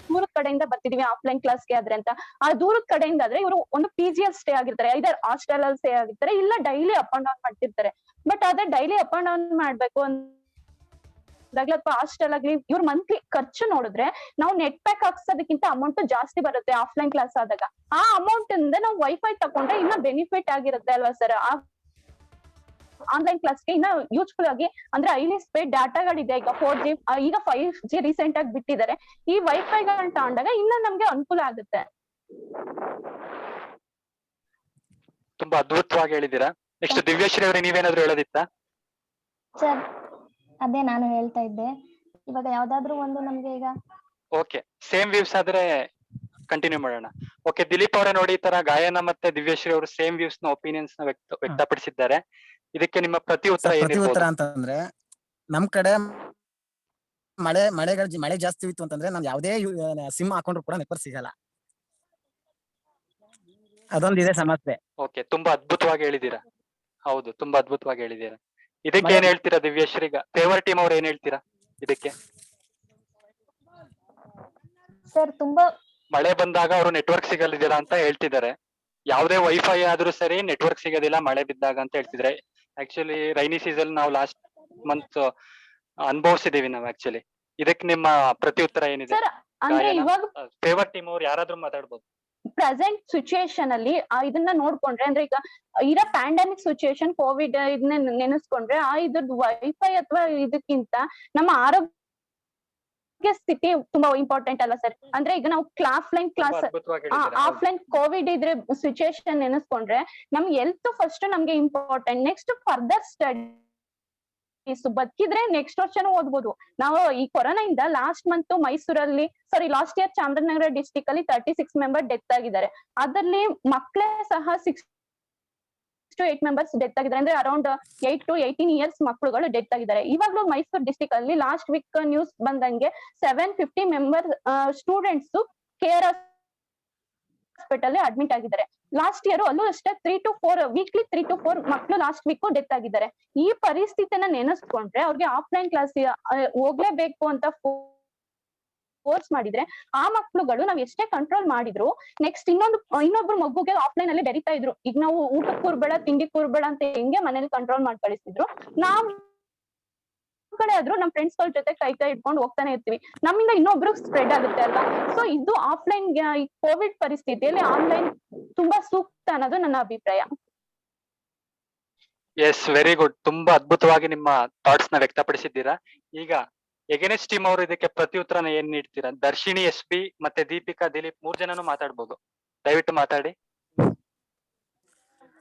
ದೂರದ ಕಡೆಯಿಂದ ಬರ್ತಿದೀವಿ ಆಫ್ಲೈನ್ ಕ್ಲಾಸ್ಗೆ ಆದ್ರೆ ಅಂತ. ಆ ದೂರದ ಕಡೆಯಿಂದ ಆದ್ರೆ ಇವರು ಒಂದು PG ಅಲ್ಲಿ ಸ್ಟೇ ಆಗಿರ್ತಾರೆ, ಐದರ್ ಹಾಸ್ಟೆಲ್ ಅಲ್ಲಿ ಸ್ಟೇ ಆಗಿರ್ತಾರೆ, ಇಲ್ಲ ಡೈಲಿ ಅಪ್ ಅಂಡ್ ಡೌನ್ ಮಾಡ್ತಿರ್ತಾರೆ. ಬಟ್ ಅದೇ ಡೈಲಿ ಅಪ್ ಅಂಡ್ ಡೌನ್ ಮಾಡ್ಬೇಕು ಅಥವಾ ಹಾಸ್ಟೆಲ್ ಆಗ್ಲಿ ಇವ್ರ ಮಂತ್ಲಿ ಖರ್ಚು ನೋಡಿದ್ರೆ ನಾವು ನೆಟ್ ಪ್ಯಾಕ್ ಹಾಕ್ಸೋದಕ್ಕಿಂತ ಅಮೌಂಟ್ ಜಾಸ್ತಿ ಬರುತ್ತೆ ಆಫ್ಲೈನ್ ಕ್ಲಾಸ್ ಆದಾಗ. ಆ ಅಮೌಂಟ್ ಇಂದ ನಾವು ವೈಫೈ ತಗೊಂಡ್ರೆ ಇನ್ನ ಬೆನಿಫಿಟ್ ಆಗಿರುತ್ತೆ ಅಲ್ವಾ ಸರ್? ಆನ್ಲೈನ್ ಕ್ಲಾಸ್ಗೆ ಇನ್ನ ಯೂಸ್ಫುಲ್ ಆಗಿ ಅಂದ್ರೆ ಹೈಲಿ ಸ್ಪೀಡ್ ಡಾಟಾಗಳಿದೆ. ಈಗ 4G, ಈಗ 5G ರೀಸೆಂಟ್ ಆಗಿ ಬಿಟ್ಟಿದ್ದಾರೆ. ಈ ವೈಫೈಗಳನ್ನ ತಗೊಂಡಾಗ ಇನ್ನ ನಮ್ಗೆ ಅನುಕೂಲ ಆಗುತ್ತೆ. ತುಂಬಾ ಅದ್ಭುತವಾಗಿ ಹೇಳಿದೀರಾ. ನೆಕ್ಸ್ಟ್ ದಿವ್ಯಶ್ರೀ ಅವರೇ, ನೀವೇನಾದ್ರು ಹೇಳೋದಿತ್ತಾ? ಸರ್ ಅದೇ ನಾನು ಹೇಳ್ತಾ ಇದ್ದೆ, ಇವಾಗ ಯಾವ್ದಾದ್ರು ಒಂದು ನಮ್ಗೆ ಈಗ ಓಕೆ, ಸೇಮ್ ವ್ಯೂಸ್ ಆದ್ರೆ ಕಂಟಿನ್ಯೂ ಮಾಡೋಣ. ಓಕೆ, ದಿಲೀಪ್ ಅವರೇ ನೋಡಿ, ಈ ತರ ಗಾಯನ ಮತ್ತೆ ದಿವ್ಯಶ್ರೀ ಅವರು ಸೇಮ್ ವ್ಯೂಸ್ ನ ಒಪಿನಿಯನ್ಸ್ ನ ವ್ಯಕ್ತಪಡಿಸಿದ್ದಾರೆ. ಇದಕ್ಕೆ ನಿಮ್ಮ ಪ್ರತಿ ಉತ್ತರ ಪ್ರತಿ ಏನಿರ್ಬೋದು? ಉತ್ತರ ಅಂತಂದ್ರೆ ನಮ್ ಕಡೆ ಮಳೆ ಜಾಸ್ತಿ ಇತ್ತು ಅಂತಂದ್ರೆ ನಮ್ ಯಾವ್ದೇ ಸಿಮ್ ಹಾಕೊಂಡ್ರು ಕೂಡ ನೆಟ್ವರ್ಕ್ ಸಿಗಲ್ಲ. ಅದೊಂದಿದೆ ಸಮಸ್ಯೆ. ಓಕೆ, ತುಂಬಾ ಅದ್ಭುತವಾಗಿ ಹೇಳಿದೀರಾ. ಹೌದು, ತುಂಬಾ ಅದ್ಭುತವಾಗಿ ಹೇಳಿದೀರಾ. ಇದಕ್ಕೆ ಏನ್ ಹೇಳ್ತೀರಾ ದಿವ್ಯಶ್ರೀ? ಫೇವರ್ ಟೀಮ್ ಅವ್ರು ಏನ್ ಹೇಳ್ತೀರಾ ಇದಕ್ಕೆ? ಸರ್ ತುಂಬಾ ಮಳೆ ಬಂದಾಗ ಅವರು ನೆಟ್ವರ್ಕ್ ಸಿಗಲಿದಿಲ್ಲ ಅಂತ ಹೇಳ್ತಿದ್ದಾರೆ. ಯಾವುದೇ ವೈಫೈ ಆದ್ರೂ ಸರಿ ನೆಟ್ವರ್ಕ್ ಸಿಗೋದಿಲ್ಲ ಮಳೆ ಬಿದ್ದಾಗ ಅಂತ ಹೇಳ್ತಿದ್ರೆ. ಆಕ್ಚುಲಿ ರೈನಿ ಸೀಸನ್ ನಾವು ಲಾಸ್ಟ್ ಮಂತ್ ಅನುಭವಿಸಿದೀವಿ ನಾವು ಆಕ್ಚುಲಿ. ಇದಕ್ಕೆ ನಿಮ್ಮ ಪ್ರತಿ ಉತ್ತರ ಏನಿದೆ? ಸರ್ ಅಂದ್ರೆ ಇವಾಗ ಫೇವರ್ ಟೀಮ್ ಅವ್ರು ಯಾರಾದ್ರೂ ಮಾತಾಡ್ಬೋದು. ಪ್ರೆಸೆಂಟ್ ಸಿಚುಯೇಷನ್ ಅಲ್ಲಿ ಇದನ್ನ ನೋಡ್ಕೊಂಡ್ರೆ, ಅಂದ್ರೆ ಈಗ ಇರೋ ಪ್ಯಾಂಡಮಿಕ್ ಸಿಚುಯೇಷನ್ ಕೋವಿಡ್ ಇದನ್ನ ನೆನೆಸ್ಕೊಂಡ್ರೆ ಇದ್ರದ್ದು ವೈಫೈ ಅಥವಾ ಇದಕ್ಕಿಂತ ನಮ್ಮ ಆರೋಗ್ಯ ಸ್ಥಿತಿ ತುಂಬಾ ಇಂಪಾರ್ಟೆಂಟ್ ಅಲ್ಲ ಸರ್? ಅಂದ್ರೆ ಈಗ ನಾವು ಆಫ್ಲೈನ್ ಕ್ಲಾಸ್, ಆಫ್ಲೈನ್ ಕೋವಿಡ್ ಇದ್ರೆ ಸಿಚುಯೇಷನ್ ನೆನೆಸ್ಕೊಂಡ್ರೆ ನಮ್ಗೆ ಹೆಲ್ತ್ ಫಸ್ಟ್ ನಮ್ಗೆ ಇಂಪಾರ್ಟೆಂಟ್. ನೆಕ್ಸ್ಟ್ ಫರ್ದರ್ ಸ್ಟಡೀಸ್ ಬದುಕಿದ್ರೆ ನೆಕ್ಸ್ಟ್ ವರ್ಷನೂ ಓದ್ಬೋದು ನಾವು. ಈ ಕೊರೋನಾ ಇಂದ ಲಾಸ್ಟ್ ಮಂತ್ ಮೈಸೂರಲ್ಲಿ, ಲಾಸ್ಟ್ ಇಯರ್ ಚಾಮರಾಜನಗರ ಡಿಸ್ಟಿಕ್ ಅಲ್ಲಿ 36 ಮೆಂಬರ್ ಡೆತ್ ಆಗಿದ್ದಾರೆ. ಅದರಲ್ಲಿ ಮಕ್ಕಳೇ ಸಹ 6 to 8 ಮೆಂಬರ್ಸ್ ಡೆತ್ ಆಗಿದ್ದಾರೆ. ಅಂದ್ರೆ ಅರೌಂಡ್ 8 to 18 ಇಯರ್ಸ್ ಮಕ್ಕಳುಗಳು ಡೆತ್ ಆಗಿದ್ದಾರೆ. ಇವಾಗ್ಲೂ ಮೈಸೂರು ಡಿಸ್ಟಿಕ್ ಅಲ್ಲಿ ಲಾಸ್ಟ್ ವೀಕ್ ನ್ಯೂಸ್ ಬಂದಂಗೆ 750 member students KR hospital admit ಆಗಿದ್ದಾರೆ. ಲಾಸ್ಟ್ ಇಯರ್ ಅಲ್ಲೂ ಅಷ್ಟೇ 3 to 4 ಮಕ್ಕಳು ಲಾಸ್ಟ್ ವೀಕ್ ಡೆತ್ ಆಗಿದ್ದಾರೆ. ಈ ಪರಿಸ್ಥಿತಿನ ನೆನೆಸ್ಕೊಂಡ್ರೆ ಅವ್ರಿಗೆ ಆಫ್ಲೈನ್ ಕ್ಲಾಸ್ ಹೋಗ್ಲೇಬೇಕು ಅಂತ ಫೋರ್ಸ್ ಮಾಡಿದ್ರೆ ಆ ಮಕ್ಳುಗಳು ನಾವ್ ಎಷ್ಟೇ ಕಂಟ್ರೋಲ್ ಮಾಡಿದ್ರು ನೆಕ್ಸ್ಟ್ ಇನ್ನೊಬ್ರು ಮಗುಗೆ ಆಫ್ಲೈನ್ ಅಲ್ಲಿ ಬೆರಿತಾ ಇದ್ರು. ಈಗ ನಾವು ಊಟ ಕೂರ್ಬೇಡ ತಿಂಡಿ ಕೂರ್ಬೇಡ ಅಂತ ಹೆಂಗೆ ಮನೇಲಿ ಕಂಟ್ರೋಲ್ ಮಾಡಿ ಕಳಿಸ್ತಿದ್ರು, ನಾವ್ ಕಡೆ ಆದ್ರೂ ನಮ್ ಫ್ರೆಂಡ್ಸ್ ಗಳ ಜೊತೆ ಕೈ ಇಟ್ಕೊಂಡು ಹೋಗ್ತಾನೆ ಇರ್ತೀವಿ. ನಮ್ಮಿಂದ ಇನ್ನೊಬ್ರು ಸ್ಪ್ರೆಡ್ ಆಗುತ್ತೆ ಅಲ್ವಾ? ಸೊ ಇದು ಆಫ್ಲೈನ್ ಈ ಕೋವಿಡ್ ಪರಿಸ್ಥಿತಿಯಲ್ಲಿ ಆನ್ಲೈನ್ ತುಂಬಾ ಸೂಕ್ತ ಅನ್ನೋದು ನನ್ನ ಅಭಿಪ್ರಾಯ. Yes, very good. ತುಂಬಾ ಅದ್ಭುತವಾಗಿ ನಿಮ್ಮ ಥಾಟ್ಸ್ ನ ವ್ಯಕ್ತಪಡಿಸಿದ್ದೀರಾ. ಈಗ ಎಗೇನೆಸ್ಟ್ ಟೀಮ್ ಅವರು ಇದಕ್ಕೆ ಪ್ರತಿ ಉತ್ತರನ ಏನ್ ನೀಡ್ತೀರಾ? ದರ್ಶಿನಿ, SP ಮತ್ತೆ ದೀಪಿಕಾ, ದಿಲೀಪ್ 3 ಜನನು ಮಾತಾಡ್ಬೋದು. ದಯವಿಟ್ಟು ಮಾತಾಡಿ.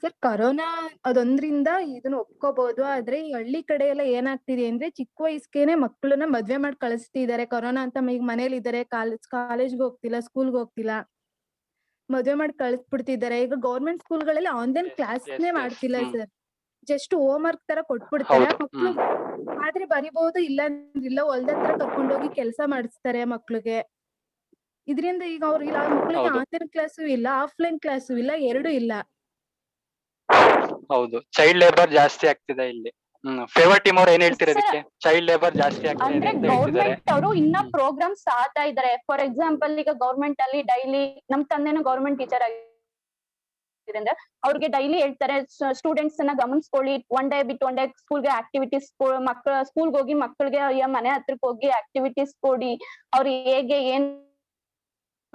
ಸರ್, ಕೊರೋನಾ ಅದೊಂದ್ರಿಂದ ಇದನ್ನ ಒಪ್ಕೋಬಹುದು. ಆದ್ರೆ ಈ ಹಳ್ಳಿ ಕಡೆ ಎಲ್ಲ ಏನಾಗ್ತಿದೆ ಅಂದ್ರೆ ಚಿಕ್ಕ ವಯಸ್ಸಿಗೆನೆ ಮಕ್ಕಳನ್ನ ಮದ್ವೆ ಮಾಡಿ ಕಳಿಸ್ತಿದ್ದಾರೆ. ಕೊರೋನಾ ಅಂತ ಈಗ ಮನೇಲಿ ಇದಾರೆ, ಕಾಲೇಜ್ಗೆ ಹೋಗ್ತಿಲ್ಲ, ಸ್ಕೂಲ್ಗೆ ಹೋಗ್ತಿಲ್ಲ, ಮದ್ವೆ ಮಾಡಿ ಕಳಿಸ್ಬಿಡ್ತಿದ್ದಾರೆ. ಈಗ ಗೌರ್ಮೆಂಟ್ ಸ್ಕೂಲ್ಗಳಲ್ಲಿ ಆನ್ಲೈನ್ ಕ್ಲಾಸ್ನೇ ಮಾಡ್ತಿಲ್ಲ ಸರ್, ಜಸ್ಟ್ ಹೋಮ್ ವರ್ಕ್ ತರ ಕೊಟ್ಬಿಡ್ತಾರೆ. ಮಕ್ಳು ಆದ್ರೆ ಬರಿಬಹುದು, ಇಲ್ಲ ಹೊಲ್ದತ್ರ ಕರ್ಕೊಂಡೋಗಿ ಕೆಲಸ ಮಾಡಿಸ್ತಾರೆ ಮಕ್ಳಿಗೆ. ಇದರಿಂದ ಈಗ ಅವ್ರಿಗೆ ಮಕ್ಳಿಗೆ ಆನ್ಲೈನ್ ಕ್ಲಾಸು ಇಲ್ಲ, ಆಫ್ಲೈನ್ ಕ್ಲಾಸು ಇಲ್ಲ, ಎರಡೂ ಇಲ್ಲ. ಹೌದು, ಚೈಲ್ಡ್ ಲೇಬರ್ ಜಾಸ್ತಿ ಆಗ್ತಿದೆ ಇಲ್ಲಿ. ಫೇವರ್ ಟೀಮ್ ಅವ್ರು ಏನ್ ಹೇಳ್ತೀರಾ ಇದಕ್ಕೆ? ಚೈಲ್ಡ್ ಲೇಬರ್ ಜಾಸ್ತಿ ಆಗ್ತಿದೆ ಅಂದ್ರೆ ಅಂತ ಹೇಳ್ತಿದ್ದಾರೆ. ಗೌರ್ಮೆಂಟ್ ಅವರು ಇನ್ನ ಪ್ರೋಗ್ರಾಮ್ಸ್ ಆಗ್ತಾ ಇದಾರೆ. ಫಾರ್ ಎಕ್ಸಾಂಪಲ್ ಈಗ ಗೌರ್ಮೆಂಟ್ ಅಲ್ಲಿ ಡೈಲಿ, ನಮ್ ತಂದೆನೂ ಗೌರ್ಮೆಂಟ್ ಟೀಚರ್ ಆಗಿದ್ರೆ ಅವ್ರಿಗೆ ಡೈಲಿ ಹೇಳ್ತಾರೆ ಸ್ಟೂಡೆಂಟ್ಸ್ ನ ಗಮನಿಸ್ಕೊಳ್ಳಿ, ಒನ್ ಡೇ ಬಿಟ್ಟು ಒನ್ ಡೇ ಸ್ಕೂಲ್ಗೆ ಆಕ್ಟಿವಿಟೀಸ್, ಮಕ್ಕಳ ಸ್ಕೂಲ್ಗೆ ಹೋಗಿ ಮಕ್ಕಳಿಗೆ ಮನೆ ಹತ್ರಕ್ಕೆ ಹೋಗಿ ಆಕ್ಟಿವಿಟೀಸ್ ಕೊಡಿ, ಅವ್ರು ಹೇಗೆ ಏನು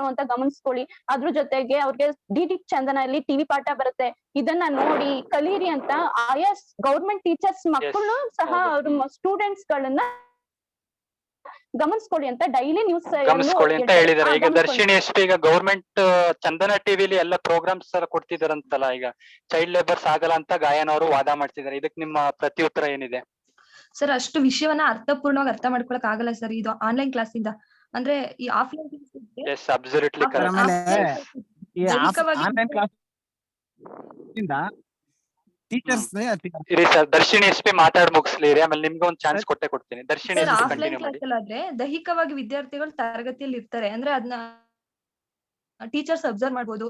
ಅಂತ ಗಮನಿಸ್ಕೊಳ್ಳಿ. ಅದ್ರ ಜೊತೆಗೆ ಅವ್ರಿಗೆ DD ಚಂದನಲ್ಲಿ ಟಿವಿ ಪಾಠ ಬರುತ್ತೆ, ಇದನ್ನ ನೋಡಿ ಕಲೀರಿ ಅಂತ ಆಯಾ ಗೌರ್ಮೆಂಟ್ ಟೀಚರ್ಸ್ ಮಕ್ಕಳು ಸಹ ಅವ್ರ ಸ್ಟೂಡೆಂಟ್ಸ್ ಗಳನ್ನ ಗಮನಿಸ್ಕೊಳ್ಳಿ ಅಂತ ಡೈಲಿ ನ್ಯೂಸ್ ಗಮನಿಸ್ಕೊಳ್ಳಿ ಅಂತ ಹೇಳಿದ್ದಾರೆ. ಈಗ ದರ್ಶಿನಿ SP ಈಗ ಗೌರ್ಮೆಂಟ್ ಚಂದನ ಟಿವಿಲಿ ಎಲ್ಲ ಪ್ರೋಗ್ರಾಮ್ಸ್ ಎಲ್ಲ ಕೊಡ್ತಿದಾರಂತಲ್ಲ, ಈಗ ಚೈಲ್ಡ್ ಲೇಬರ್ಸ್ ಆಗಲ್ಲ ಅಂತ ಗಾಯನ ಅವರು ವಾದ ಮಾಡ್ತಿದ್ದಾರೆ. ಇದಕ್ಕೆ ನಿಮ್ಮ ಪ್ರತಿ ಉತ್ತರ ಏನಿದೆ? ಸರ್, ಅಷ್ಟು ವಿಷಯವನ್ನ ಅರ್ಥಪೂರ್ಣವಾಗಿ ಅರ್ಥ ಮಾಡ್ಕೊಳಕ್ ಆಗಲ್ಲ ಸರ್ ಇದು ಆನ್ಲೈನ್ ಕ್ಲಾಸ್ ಇಂದ. ಅಂದ್ರೆ ಈ offline yes, absolutely correct. Online class ಇಂದ ಟೀಚರ್ಸ್ ಇರಿ ಸರ್, ದರ್ಶಿನಿ SP ಮಾತಾಡ್ ಮುಗಿಸ್ಲಿ ಇರಿ, ಆಮೇಲೆ ನಿಮ್ಗೆ ಒಂದು ಚಾನ್ಸ್ ಕೊಡ್ತೀನಿ. Darshini SP offline continue class ಮಾಡಿ. ಆದ್ರೆ ದೈಹಿಕವಾಗಿ ವಿದ್ಯಾರ್ಥಿಗಳು ತರಗತಿಯಲ್ಲಿ ಇರ್ತಾರೆ. ಅಂದ್ರೆ ಅದನ್ನ ಟೀಚರ್ಸ್ ಅಬ್ಸರ್ವ್ ಮಾಡ್ಬೋದು.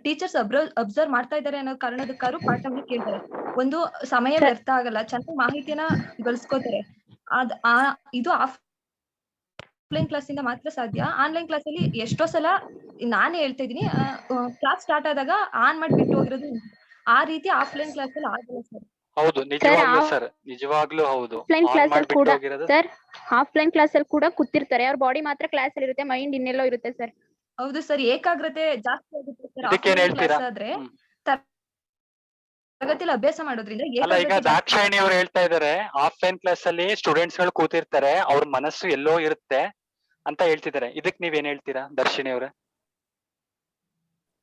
ಟೀಚರ್ಸ್ ಅಬ್ಸರ್ವ್ ಮಾಡ್ತಾ ಇದಾರೆ ಅನ್ನೋ ಕಾರಣದಕ್ಕಾರು ಪಾಠವನ್ನು ಕೇಳ್ತಾರೆ. ಒಂದು ಸಮಯ ವ್ಯರ್ಥ ಆಗಲ್ಲ, ಚೆನ್ನಾಗಿ ಮಾಹಿತಿಯನ್ನ ಗಳಿಸ್ಕೋತಾರೆ. ಇದು ಆಫ್ಲೈನ್ ಕ್ಲಾಸ್ ಇಂದ ಮಾತ್ರ ಸಾಧ್ಯ. ಆನ್ಲೈನ್ ಕ್ಲಾಸ್ ಅಲ್ಲಿ ಎಷ್ಟೋ ಸಲ ನಾನೇ ಹೇಳ್ತಾ ಇದೀನಿ, ಕ್ಲಾಸ್ ಸ್ಟಾರ್ಟ್ ಆದಾಗ ಆನ್ ಮಾಡಿ ಬಿಟ್ಟು ಹೋಗಿರೋದು ಉಂಟು. ಆ ರೀತಿ ಆಫ್ಲೈನ್ ಕ್ಲಾಸ್ ಅಲ್ಲಿ ಆಗಲ್ಲ ಸರ್. ಹೌದು ನಿಜವಾಗ್ಲೂ ಸರ್, ನಿಜವಾಗ್ಲೂ ಹೌದು. ಆಫ್ಲೈನ್ ಆನ್ ಕ್ಲಾಸ್ ಅಲ್ಲಿ ಮಾಡ್ಬಿಟ್ಟು ಕೂಡ ಹೋಗಿರೋದು. ಸರ್, ಆಫ್ಲೈನ್ ಕ್ಲಾಸ್ ಅಲ್ಲಿ ಕೂಡ ಕೂತಿರ್ತಾರೆ, ಅವ್ರ ಬಾಡಿ ಮಾತ್ರ ಕ್ಲಾಸ್ ಅಲ್ಲಿ ಇರುತ್ತೆ, ಮೈಂಡ್ ಇನ್ನೆಲ್ಲೋ ಇರುತ್ತೆ ಸರ್. ಹೌದು ಸರ್, ಏಕಾಗ್ರತೆ ಜಾಸ್ತಿ ಆಗುತ್ತೆ ಸರ್ ಇದಕ್ಕೇನ್ ಆಫ್ಲೈನ್ ಹೇಳ್ತೀರಾ? ಕ್ಲಾಸ್ ಆದ್ರೆ. ಹ್ಮ್. ತರಗತಿಯಲ್ಲಿ ಅಭ್ಯಾಸ ಮಾಡೋದ್ರಿಂದ ಅಲ್ಲ, ಈಗ ಏಕಾಗ್ರತೆ ಜಾಸ್ತಿ. ದಾಕ್ಷಾಯಿಣಿ ಅವ್ರು ಹೇಳ್ತಾ ಇದಾರೆ ಆಫ್ಲೈನ್ ಕ್ಲಾಸ್ ಅಲ್ಲಿ ಸ್ಟೂಡೆಂಟ್ಸ್ ಗಳು ಕೂತಿರ್ತಾರೆ, ಅವ್ರ ಮನಸ್ಸು ಎಲ್ಲೋ ಇರುತ್ತೆ ಅಂತ ಹೇಳ್ತಿದ್ದಾರೆ. ಇದಕ್ ನೀವೇನ್ ಹೇಳ್ತೀರಾ ದರ್ಶಿನಿ ಅವ್ರೆ?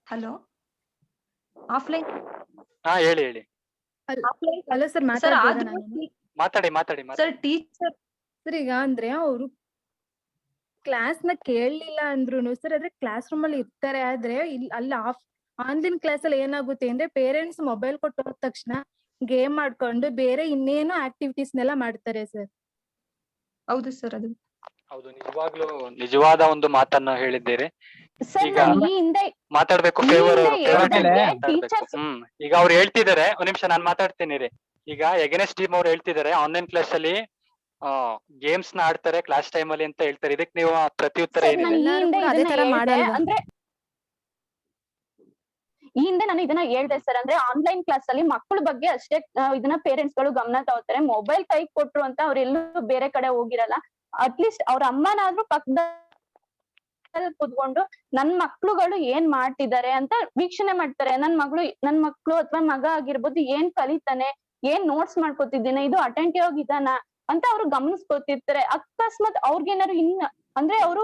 ಹಲೋ, ಆಫ್ಲೈನ್ ಹಾ ಹೇಳಿ ಹೇಳಿ, ಆಫ್ಲೈನ್ ಅಲ್ಲ ಸರ್, ಸರ್ ಮಾತಾಡ್ಬೋದಾ ಆದ್ರೂ ನಾನು? ಮಾತಾಡಿ. ಸರ್ ಟೀಚರ್ ಸರ್ ಈಗ ಅಂದ್ರೆ ಅವರು ಕ್ಲಾಸ್ ನ ಕೇಳಲಿಲ್ಲ ಅಂದ್ರೂನು ಸರ್, ಆದ್ರೆ ಕ್ಲಾಸ್ ರೂಮ್ ಅಲ್ಲಿ ಇರ್ತಾರೆ. ಆದ್ರೆ ಅಲ್ಲಿ ಆನ್ಲೈನ್ ಕ್ಲಾಸ್ ಅಲ್ಲಿ ಏನಾಗುತ್ತೆ ಅಂದ್ರೆ ಪೇರೆಂಟ್ಸ್ ಮೊಬೈಲ್ ಕೊಟ್ಟು ಹೋದ ತಕ್ಷಣ ಗೇಮ್ ಮಾಡ್ಕೊಂಡು ಬೇರೆ ಇನ್ನೇನೋ ಆಕ್ಟಿವಿಟೀಸ್ ನೆಲ್ಲ ಮಾಡ್ತಾರೆ ಸರ್. ಹೌದು ಸರ್, ಅದು ಹೌದು, ನಿಜವಾಗ್ಲೂ ನಿಜವಾದ ಒಂದು ಮಾತನ್ನ ಹೇಳಿದ್ದೀರಿ. ಸರ್ ಈಗ ನಾನು ಈ ಹಿಂದೆ ಮಾತಾಡ್ಬೇಕು ಈ ಫೇವರ್ ಹಿಂದೆ ಅವರು, ಫೇವರ್ ಟೀಮ್ ಹೇಳಿದಂಗೆ ಮಾತಾಡ್ಬೇಕು. teachers- ಈಗ ಅವ್ರು ಹೇಳ್ತಿದ್ದಾರೆ, ಒಂದ್ ನಿಮಿಷ ನಾನ್ ಮಾತಾಡ್ತೀನಿ ರೀ. ಈಗ ಎಗನೆಸ್ಟ್ ಟೀಮ್ ಅವ್ರು ಹೇಳ್ತಿದ್ದಾರೆ ಆನ್ಲೈನ್ ಕ್ಲಾಸ್ ಅಲ್ಲಿ ಗೇಮ್ಸ್ ನ ಆಡ್ತಾರೆ ಕ್ಲಾಸ್ ಟೈಮ್ ಅಲ್ಲಿ ಅಂತ ಹೇಳ್ತಾರೆ. ಇದಕ್ ನೀವು ಪ್ರತಿ ಉತ್ತರ ಸರ್, ಏನಿದೆ? ನಾನು ಈ ಎಲ್ಲರೂ ಹಿಂದೆ ಕೂಡ ಅದೇ ಇದನ್ನ ತರ ಹೇಳ್ದೆ, ಮಾಡಲ್ವಾ? ಅಂದ್ರೆ ಈ ಹಿಂದೆ ನಾನು ಇದನ್ನ ಹೇಳ್ದೆ ಸರ್, ಅಂದ್ರೆ ಆನ್ಲೈನ್ ಕ್ಲಾಸ್ ಅಲ್ಲಿ ಮಕ್ಕಳ ಬಗ್ಗೆ ಅಷ್ಟೇ ಇದನ್ನ ಪೇರೆಂಟ್ಸ್ ಗಳು ಗಮನ ತಗೋತಾರೆ. ಮೊಬೈಲ್ ಕೈ ಕೊಟ್ರು ಅಂತ ಅವ್ರೆಲ್ಲೂ ಬೇರೆ ಕಡೆ ಹೋಗಿರಲ್ಲ. ಅಟ್ಲೀಸ್ಟ್ ಅವ್ರ ಅಮ್ಮನಾದ್ರೂ ಪಕ್ಕದಲ್ಲಿ ಕೂತ್ಕೊಂಡು ನನ್ ಮಕ್ಳುಗಳು ಏನ್ ಮಾಡ್ತಿದ್ದಾರೆ ಅಂತ ವೀಕ್ಷಣೆ ಮಾಡ್ತಾರೆ. ನನ್ ಮಕ್ಳು ಅಥವಾ ಮಗ ಆಗಿರ್ಬೋದು ಏನ್ ಕಲಿತಾನೆ, ಏನ್ ನೋಟ್ಸ್ ಮಾಡ್ಕೊತಿದ್ದೇನೆ, ಇದು ಅಟೆಂಟಿವ್ ಆಗಿದಾನ ಅಂತ ಅವ್ರು ಗಮನಿಸ್ಕೊತಿರ್ತಾರೆ. ಅಕಸ್ಮಾತ್ ಅವ್ರಿಗೇನಾದ್ರು ಅಂದ್ರೆ ಅವರು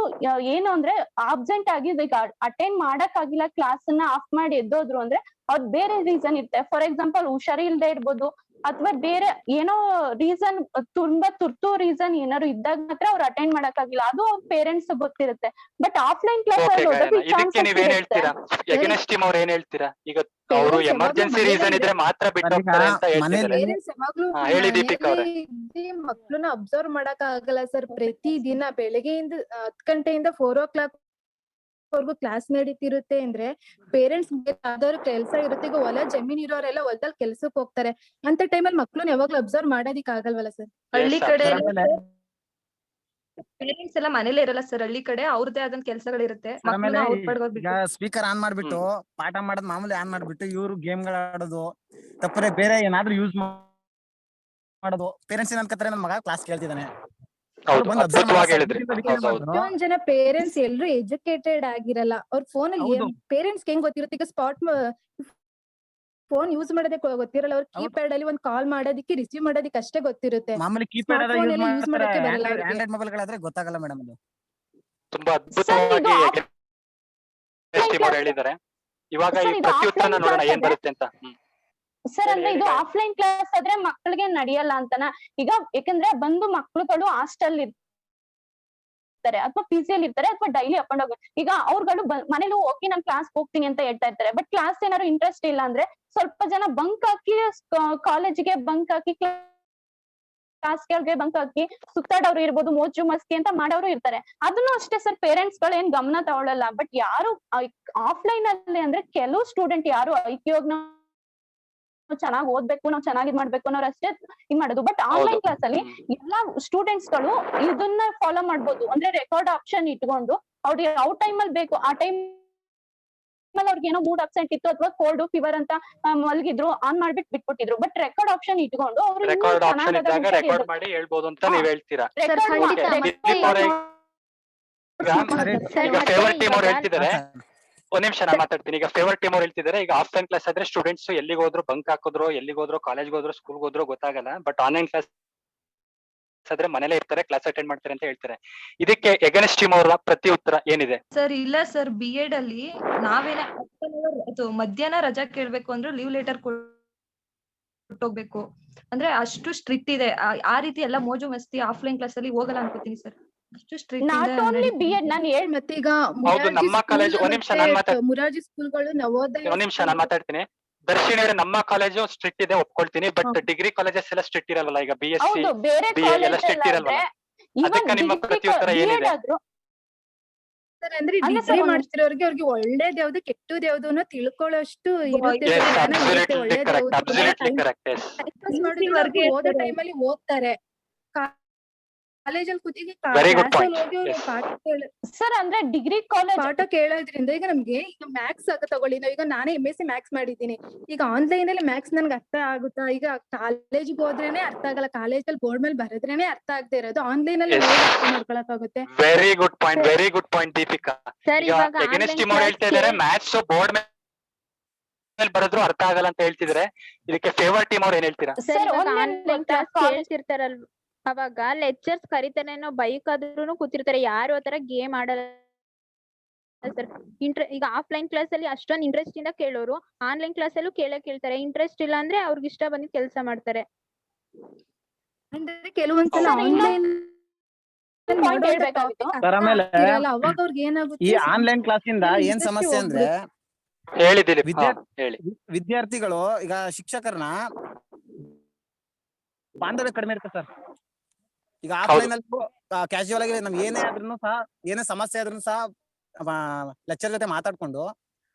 ಏನು ಅಂದ್ರೆ ಆಬ್ಸೆಂಟ್ ಆಗಿದ್ದು, ಈಗ ಅಟೆಂಡ್ ಮಾಡಕ್ ಆಗಿಲ್ಲ, ಕ್ಲಾಸ್ ಅನ್ನ ಆಫ್ ಮಾಡಿ ಎದ್ದೋದ್ರು ಅಂದ್ರೆ ಅವ್ರ ಬೇರೆ ರೀಸನ್ ಇರುತ್ತೆ. ಫಾರ್ ಎಕ್ಸಾಂಪಲ್ ಹುಷಾರಿ ಇಲ್ದೇ ಇರ್ಬೋದು, ಅಥವಾ ಬೇರೆ ಏನೋ ರೀಸನ್, ತುಂಬಾ ತುರ್ತು ರೀಸನ್ ಏನಾದ್ರು ಇದ್ದಾಗ ಮಾತ್ರ ಅವ್ರು ಅಟೆಂಡ್ ಮಾಡಕ್ ಆಗಿಲ್ಲ. ಅದು ಅವ್ರ ಪೇರೆಂಟ್ಸ್ ಗೊತ್ತಿರುತ್ತೆ. ಬಟ್ ಆಫ್ಲೈನ್ ಕ್ಲಾಸ್ ಓಕೆ ಅಲ್ಲಿ ಹೋದಾಗ ಇದಕ್ಕೆ ನೀವೇನ್ ಹೇಳ್ತೀರಾ? ಎಗನೆಸ್ಟ್ ಟೀಮ್ ಅವ್ರು ಏನ್ ಹೇಳ್ತೀರಾ? ಈಗ ಅವರು Parents ಎಮರ್ಜೆನ್ಸಿ ಯಾವಾಗ್ಲೂ ರೀಸನ್ ಇದ್ರೆ ಮಾತ್ರ ಬಿಟ್ಟು ಸರ್, ಈಗ ಹೋಗ್ತಾರೆ ಅಂತ ಹೇಳ್ತಿದ್ದಾರೆ. ಮನೇಲಿ- ಪೇರೆಂಟ್ಸ್ ಯಾವಾಗ್ಲೂ ಹಾ, ಹೇಳಿ ದೀಪಿಕಾ ಅವ್ರೆ. ಮಕ್ಳನ್ನ ಅಬ್ಸರ್ವ್ ಮಾಡಕ್ ಆಗಲ್ಲ ಸರ್. ಪ್ರತಿ ದಿನ ಬೆಳಗ್ಗೆಯಿಂದ 10 ಗಂಟೆಯಿಂದ 4 o'clock ವರ್ಗು ಕ್ಲಾಸ್ ನಡೀತಿರುತ್ತೆ ಅಂದ್ರೆ ಪೇರೆಂಟ್ಸ್ ಯಾವ್ದಾದ್ರು ಕೆಲಸ ಇರುತ್ತೆ. ಈಗ ಹೊಲ ಜಮೀನ್ ಇರೋರೆಲ್ಲ ಹೊಲದಲ್ಲಿ ಕೆಲ್ಸಕ್ಕೆ ಹೋಗ್ತಾರೆ. ಅಂತ ಟೈಮಲ್ಲಿ ಮಕ್ಳನ್ನ ಯಾವಾಗ್ಲೂ ಅಬ್ಸರ್ವ್ ಮಾಡೋದಿಕ್ ಆಗಲ್ವಲ್ಲ ಸರ್? ಹಳ್ಳಿ Yes, ಕಡೆ absolutely. ಪೇರೆಂಟ್ಸ್ ಎಲ್ಲ ಮನೇಲೆ ಇರಲ್ಲ ಸರ್. ಹಳ್ಳಿ ಕಡೆ ಅವ್ರದೇ ಆದಂತ ಕೆಲ್ಸಗಳಿರುತ್ತೆ. ಸರ್, ಆಮೇಲೆ ಮಕ್ಕಳನ್ನ ಅವ್ರ ಈಗ ಪಡ್ಗೋಗ್ಬಿಟ್ಟು ಸ್ಪೀಕರ್ ಆನ್ ಮಾಡ್ಬಿಟ್ಟು ಪಾಠ ಮಾಡೋದ್ ಮಾಮೂಲಿ ಆನ್ ಮಾಡ್ಬಿಟ್ಟು ಇವ್ರು ಗೇಮ್ ಗಳ ಆಡೋದು, ತಪ್ಪರೆ ಬೇರೆ ಏನಾದ್ರು ಯೂಸ್ ಮಾಡೋದು. ಪೇರೆಂಟ್ಸ್ ಏನ್ ಅನ್ಕೋತಾರೆ, ನನ್ ಮಗ ಕ್ಲಾಸ್ ಕೇಳ್ತಿದ್ದಾನೆ, ಅವ್ರು ಹೌದು, ಬಂದು observe ಅದ್ಭುತವಾಗಿ ಮಾಡೋ ಹೇಳಿದ್ರಿ. ಸಾಧ್ಯತೆ ಹೌದು ಹೌದು. ಎಷ್ಟೊಂದ್ ಜನ ಪೇರೆಂಟ್ಸ್ ಎಲ್ರು ಎಜುಕೇಟೆಡ್ ಆಗಿರಲ್ಲ. ಅವ್ರ ಫೋನ್ ಅಲ್ಲಿ ಹೌದು. ಪೇರೆಂಟ್ಸ್ ಹೆಂಗ್ ಗೊತ್ತಿರುತ್ತೆ? ಈಗ ಫೋನ್ ಯೂಸ್ ಮಾಡೋದಕ್ಕೆ ಗೊತ್ತಿರಲ್ಲ. ಅವ್ರ ಹೌದು. ಕೀಪ್ಯಾಡ್ ಅಲ್ಲಿ ಒಂದ್ ಕಾಲ್ ಮಾಡೋದಕ್ಕೆ ರಿಸೀವ್ ಮಾಡೋದಕ್ಕೆ ಅಷ್ಟೇ ಗೊತ್ತಿರುತ್ತೆ. ಮಾಮೂಲಿ ಕೀಪ್ಯಾಡ್ Smartphone ಯೂಸ್ ಎಲ್ಲ use ಮಾಡ್ತಾರೆ. ಮಾಡಕ್ಕೆ ಬರಲ್ಲ ಅವ್ರಿಗೆ. ಆಂಡ್ರಾಯ್ಡ್ ಮೊಬೈಲ್ ಗಳಾದ್ರೆ ಗೊತ್ತಾಗಲ್ಲ ಮೇಡಮ್ ಅದು. ತುಂಬಾ ಸರ್, ಅದ್ಭುತವಾಗಿ ಇದು ಎಗನೆಸ್ಟ್ ಟೀಮ್ ಅವ್ರು ಹೇಳಿದ್ದಾರೆ. ಇವಾಗ ಸರ್, ಈ ಇದು ಪ್ರತಿ ಉತ್ತರನ offline ನೋಡೋಣ class ಏನ್ ಬರುತ್ತೆ ಅಂತ. ಸರ್, ಅಂದ್ರೆ ಹೇಳಿ, ಇದು ಹೇಳಿ. ಆಫ್ಲೈನ್ ಕ್ಲಾಸ್ ಆದ್ರೆ ಮಕ್ಕಳಿಗೆ ನಡೆಯಲ್ಲ ಅಂತನ. ಈಗ ಯಾಕಂದ್ರೆ ಬಂದು ಮಕ್ಳುಗಳು ಹಾಸ್ಟೆಲ್ ಇರ್ತಾರೆ ಅಥವಾ PG ಅಲ್ಲಿ ಇರ್ತಾರೆ, ಅಥವಾ ಡೈಲಿ ಅಪ್ ಅಂಡ್ ಹೋಗ್ತಾರೆ. ಈಗ ಅವ್ರುಗಳು ಮನೇಲಿ ಓಕೆ ನಾನ್ ಕ್ಲಾಸ್ ಹೋಗ್ತೀನಿ ಅಂತ ಹೇಳ್ತಾ ಇರ್ತಾರೆ. ಬಟ್ ಕ್ಲಾಸ್ ಏನಾದ್ರು ಇಂಟ್ರೆಸ್ಟ್ ಇಲ್ಲ ಅಂದ್ರೆ ಸ್ವಲ್ಪ ಜನ ಬಂಕ್ ಹಾಕಿ ಕಾಲೇಜಿಗೆ ಬಂಕ್ ಹಾಕಿ, ಕ್ಲಾಸ್ಗಳಿಗೆ ಬಂಕ್ ಹಾಕಿ ಸುತ್ತಾಡೋರು ಇರ್ಬೋದು, ಮೋಜು ಮಸ್ತಿ ಅಂತ ಮಾಡೋರು ಇರ್ತಾರೆ. ಅದನ್ನು ಅಷ್ಟೇ ಸರ್, ಪೇರೆಂಟ್ಸ್ ಗಳು ಏನ್ ಗಮನ ತಗೊಳ್ಳಲ್ಲ. ಬಟ್ ಯಾರು ಆಫ್ಲೈನ್ ಅಲ್ಲಿ ಅಂದ್ರೆ ಕೆಲವು ಸ್ಟೂಡೆಂಟ್ ಯಾರು ಐಕ್ಯೋಗ್ ಚೆನ್ನಾಗಿ ಓದ್ಬೇಕು, ನಾವ್ ಚೆನ್ನಾಗಿ ಮಾಡ್ಬೇಕು ಅನ್ನೋರು ಅಷ್ಟೇ ಇದ್ ಮಾಡೋದು. ಬಟ್ ಆನ್ಲೈನ್ ಕ್ಲಾಸ್ ಅಲ್ಲಿ ಎಲ್ಲಾ ಸ್ಟೂಡೆಂಟ್ಸ್ ಗಳು ಇದನ್ನ ಫಾಲೋ ಮಾಡ್ಬೋದು. ಅಂದ್ರೆ ರೆಕಾರ್ಡ್ ಆಪ್ಷನ್ ಇಟ್ಕೊಂಡು ಅವ್ರಿಗೆ ಯಾವ ಟೈಮ್ ಅಲ್ಲಿ ಬೇಕು ಆ ಟೈಮ್ ಅವ್ರಿಗೆ ಏನೋ ಮೂಡ್ ಅಬ್ಸೆಂಟ್ ಇತ್ತು ಅಥವಾ ಕೋಲ್ಡ್ ಫೀವರ್ ಅಂತ ಮಲಗಿದ್ರು, ಆನ್ ಮಾಡ್ಬಿಟ್ಟು ಬಿಟ್ಬಿಟ್ಟಿದ್ರು. ಬಟ್ ರೆಕಾರ್ಡ್ ಆಪ್ಷನ್ ಇಟ್ಕೊಂಡು ಅವ್ರು ರೆಕಾರ್ಡ್ ಆಪ್ಷನ್ ಇದ್ದಾಗ ರೆಕಾರ್ಡ್ ಮಾಡಿ ಹೇಳ್ಬೋದು ಅಂತ ನೀವ್ ಹೇಳ್ತೀರಾ. ಸರ್, ಖಂಡಿತ. ದೀಪ್ ಅವ್ರೆ, ಈಗ ಫೇವರ್ ಟೀಮ್ ಅವ್ರು ಹೇಳ್ತಿದ್ದಾರೆ. ಒಂದ್ ನಿಮಿಷ ನಾನು ಮಾತಾಡ್ತೀನಿ. ಈಗ ಫೇವರ್ ಟೀಮ್ ಅವ್ರು ಹೇಳ್ತಿದ್ದಾರೆ, ಈಗ ಆಫ್ಲೈನ್ ಕ್ಲಾಸ್ ಆದ್ರೆ ಸ್ಟೂಡೆಂಟ್ಸ್ ಎಲ್ಲಿಗೆ ಹೋದ್ರು, ಬಂಕ್ ಹಾಕಿದ್ರು, ಎಲ್ಲಿಗೆ ಹೋದ್ರು, ಕಾಲೇಜ್ಗೆ ಹೋದ್ರು, ಸ್ಕೂಲ್ಗೆ ಹೋದ್ರು ಗೊತ್ತಾಗಲ್ಲ. ಬಟ್ ಆನ್ಲೈನ್ ಕ್ಲಾಸ್ ಆದ್ರೆ ಮನೇಲೆ ಇರ್ತಾರೆ, ಕ್ಲಾಸ್ ಅಟೆಂಡ್ ಮಾಡ್ತಾರೆ ಅಂತ ಹೇಳ್ತಾರೆ. ಇದಕ್ಕೆ ಎಗನೆಸ್ಟ್ ಟೀಮ್ ಅವರ ಪ್ರತಿ ಉತ್ತರ ಏನಿದೆ? ಸರ್ ಇಲ್ಲ ಸರ್, B.Ed ಅಲ್ಲಿ ನಾವೇನ ಮಧ್ಯಾಹ್ನ ರಜಾ ಕೇಳ್ಬೇಕು ಅಂದ್ರೆ ಲೀವ್ ಲೆಟರ್ ಕೊಟ್ಟೋಗ್ಬೇಕು. ಅಂದ್ರೆ ಅಷ್ಟು ಸ್ಟ್ರಿಕ್ಟ್ ಇದೆ. ಆ ರೀತಿ ಎಲ್ಲ ಮೋಜು ಮಸ್ತಿ ಆಫ್ಲೈನ್ ಕ್ಲಾಸ್ ಅಲ್ಲಿ ಹೋಗಲ್ಲ ಅನ್ಕೋತೀನಿ ಸರ್. ಅಷ್ಟು ಸ್ಟ್ರಿಕ್ಟ್ ನಾಟ್ ಓನ್ಲಿ B.Ed ನಾನು ಮತ್ತೆ ಈಗ ಹೌದು, ನಮ್ಮ ಕಾಲೇಜ್ ಒಂದ್ ನಿಮಿಷ ನಾನು ಮುರಾರ್ಜಿ ಸ್ಕೂಲ್ಗಳು ನವೋದಯ ಒಂದ್ ನಿಮಿಷ ನಾನು ಮಾತಾಡ್ತೀನಿ. ದರ್ಶಿನಿ ಅವರೇ, ನಮ್ಮ ಕಾಲೇಜು ಸ್ಟ್ರಿಕ್ಟ್ ಇದೆ ಒಪ್ಕೊಳ್ತೀನಿ. ಬಟ್ ಡಿಗ್ರಿ ಕಾಲೇಜಸ್ ಎಲ್ಲ ಸ್ಟ್ರಿಕ್ಟ್ ಇರಲ್ವಲ್ಲ? ಈಗ BSc ಹೌದು, ಬೇರೆ BA ಎಲ್ಲ ಕಾಲೇಜ್ ಸ್ಟ್ರಿಕ್ಟ್ ಇರಲ್ವಲ್ಲ? ಅದಕ್ಕೆ ನಿಮ್ಮ ಪ್ರತಿ ಉತ್ತರ ಏನಿದೆ? ಅಂದ್ರೆ ಅಲ್ಲ ಡಿಗ್ರಿ sir, ಮಾಡ್ತಿರೋರ್ಗೆ ಅವ್ರಿಗೆ ಒಳ್ಳೇದ್ ಯಾವ್ದು ಕೆಟ್ಟದ್ ಯಾವ್ದು ಅನ್ನೋ ತಿಳ್ಕೊಳ್ಳೋಷ್ಟು ಇರುತ್ತೆ Yes, sir. ಜ್ಞಾನ ಇರುತ್ತೆ, absolutely ಒಳ್ಳೇದ್ correct, ಯಾವ್ದು absolutely correct, yes. time pass ಮಾಡಿದ್ರು ಅವ್ರು ಓದೋ ಟೈಮಲ್ಲಿ ಓದ್ತಾರೆ. ಕಾಲೇಜಲ್ಲಿ ಕೂತಿಗೆ Very good point. ಹೋಗಿ ಅವ್ರು Yes. ಸರ್ ಅಂದ್ರೆ ಡಿಗ್ರಿ ಕಾಲೇಜ್ ಪಾಠ ಕೇಳೋದ್ರಿಂದ ಈಗ ನಮ್ಗೆ ಈಗ ಮ್ಯಾಥ್ಸ್ ತಗೊಳ್ಳಿ ನಾವ್ ಈಗ ನಾನೇ MSc ಮ್ಯಾಥ್ಸ್ ಮಾಡಿದ್ದೀನಿ. ಈಗ ಆನ್ಲೈನ್ ಅಲ್ಲಿ ಮ್ಯಾಥ್ಸ್ ನನ್ಗೆ ಅರ್ಥ ಆಗುತ್ತಾ? ಈಗ ಕಾಲೇಜಿಗೆ ಹೋದ್ರೇನೆ ಅರ್ಥ ಆಗಲ್ಲ, ಕಾಲೇಜಲ್ಲಿ ಬೋರ್ಡ್ ಮೇಲೆ ಬರೆದ್ರೇನೆ ಅರ್ಥ ಆಗದೆ ಇರೋದು ಆನ್ಲೈನ್ ಅಲ್ಲಿ Yes. ಹೇಗೆ ಅರ್ಥ ಮಾಡ್ಕೊಳಕ್ ಆಗುತ್ತೆ? Very good point, very good point Deepika. Sir ಈಗ ಇವಾಗ ಎಗನೆಸ್ಟ್ ಆನ್ಲೈನ್ ಟೀಮ್ ಅವ್ರು ಹೇಳ್ತಾ ಇದಾರೆ ಮ್ಯಾಥ್ಸ್ ಬೋರ್ಡ್ ಮೇಲೆ ಬರೆದ್ರು ಅರ್ಥ ಆಗಲ್ಲ ಅಂತ ಹೇಳ್ತಿದ್ರೆ, ಇದಕ್ಕೆ ಫೇವರ್ ಟೀಮ್ ಅವ್ರು ಏನ್ ಹೇಳ್ತೀರಾ? ಸರ್ Sir, ಇವಾಗ ಒಂದೇನ್ ಆನ್ಲೈನ್ ಗೊತ್ತಾ? ಕ್ಲಾಸ್ ಕೇಳ್ತಿರ್ತಾರಲ್ವ, ಅವಾಗ ಲೆಕ್ಚರ್ಸ್ ಕರಿತಾರೇನೋ ಬೈಕ್ ಆದ್ರೂನು ಕೂತಿರ್ತಾರೆ, ಯಾರು ಆತರ ಗೇಮ್ ಆಡಲ್ಲ ಸರ್. ಈಗ ಆಫ್ಲೈನ್ ಕ್ಲಾಸ್ ಅಲ್ಲಿ ಅಷ್ಟೊಂದು ಇಂಟ್ರೆಸ್ಟ್ ಇಂದ ಕೇಳೋರು ಆನ್ಲೈನ್ ಕ್ಲಾಸ್ ಅಲ್ಲೂ ಕೇಳ್ತಾರೆ. ಇಂಟ್ರೆಸ್ಟ್ ಇಲ್ಲ ಅಂದ್ರೆ ಅವ್ರಿಗೆ ಇಷ್ಟ ಬಂದಿದ್ ಕೆಲಸ ಮಾಡ್ತಾರೆ. ಅಂದ್ರೆ ಕೆಲವೊಂದ್ಸಲ Sir, ಆನ್ಲೈನ್ point ಹೇಳ್ಬೇಕಾಗಿತ್ತು. Sir, ಆಮೇಲೆ ಅವಾಗ ಅವ್ರಿಗೆ ಈ ಏನಾಗುತ್ತೆ? ಆನ್ಲೈನ್ ಕ್ಲಾಸ್ ಇಂದ ಏನ್ interest ಸಮಸ್ಯೆ ಅಂದ್ರೆ ಹೇಳಿ ದಿಲೀಪ್. ಹೇಳಿ. ವಿದ್ಯಾರ್ಥಿಗಳು ಈಗ ಶಿಕ್ಷಕರನ್ನ ಬಾಂಧವ್ಯ ಕಡಿಮೆ ಇರುತ್ತೆ ಸರ್. ಈಗ ಆಫ್ಲೈನ್ ಅಲ್ಲಿ ಕ್ಯಾಶುವಲ್ ಆಗಿ ನಮ್ಗೆ ಏನೇ ಆದ್ರೂ ಸಹ, ಏನೇ ಸಮಸ್ಯೆ ಆದ್ರೂ ಸಹ ಲೆಕ್ಚರ್ ಜೊತೆ ಮಾತಾಡ್ಕೊಂಡು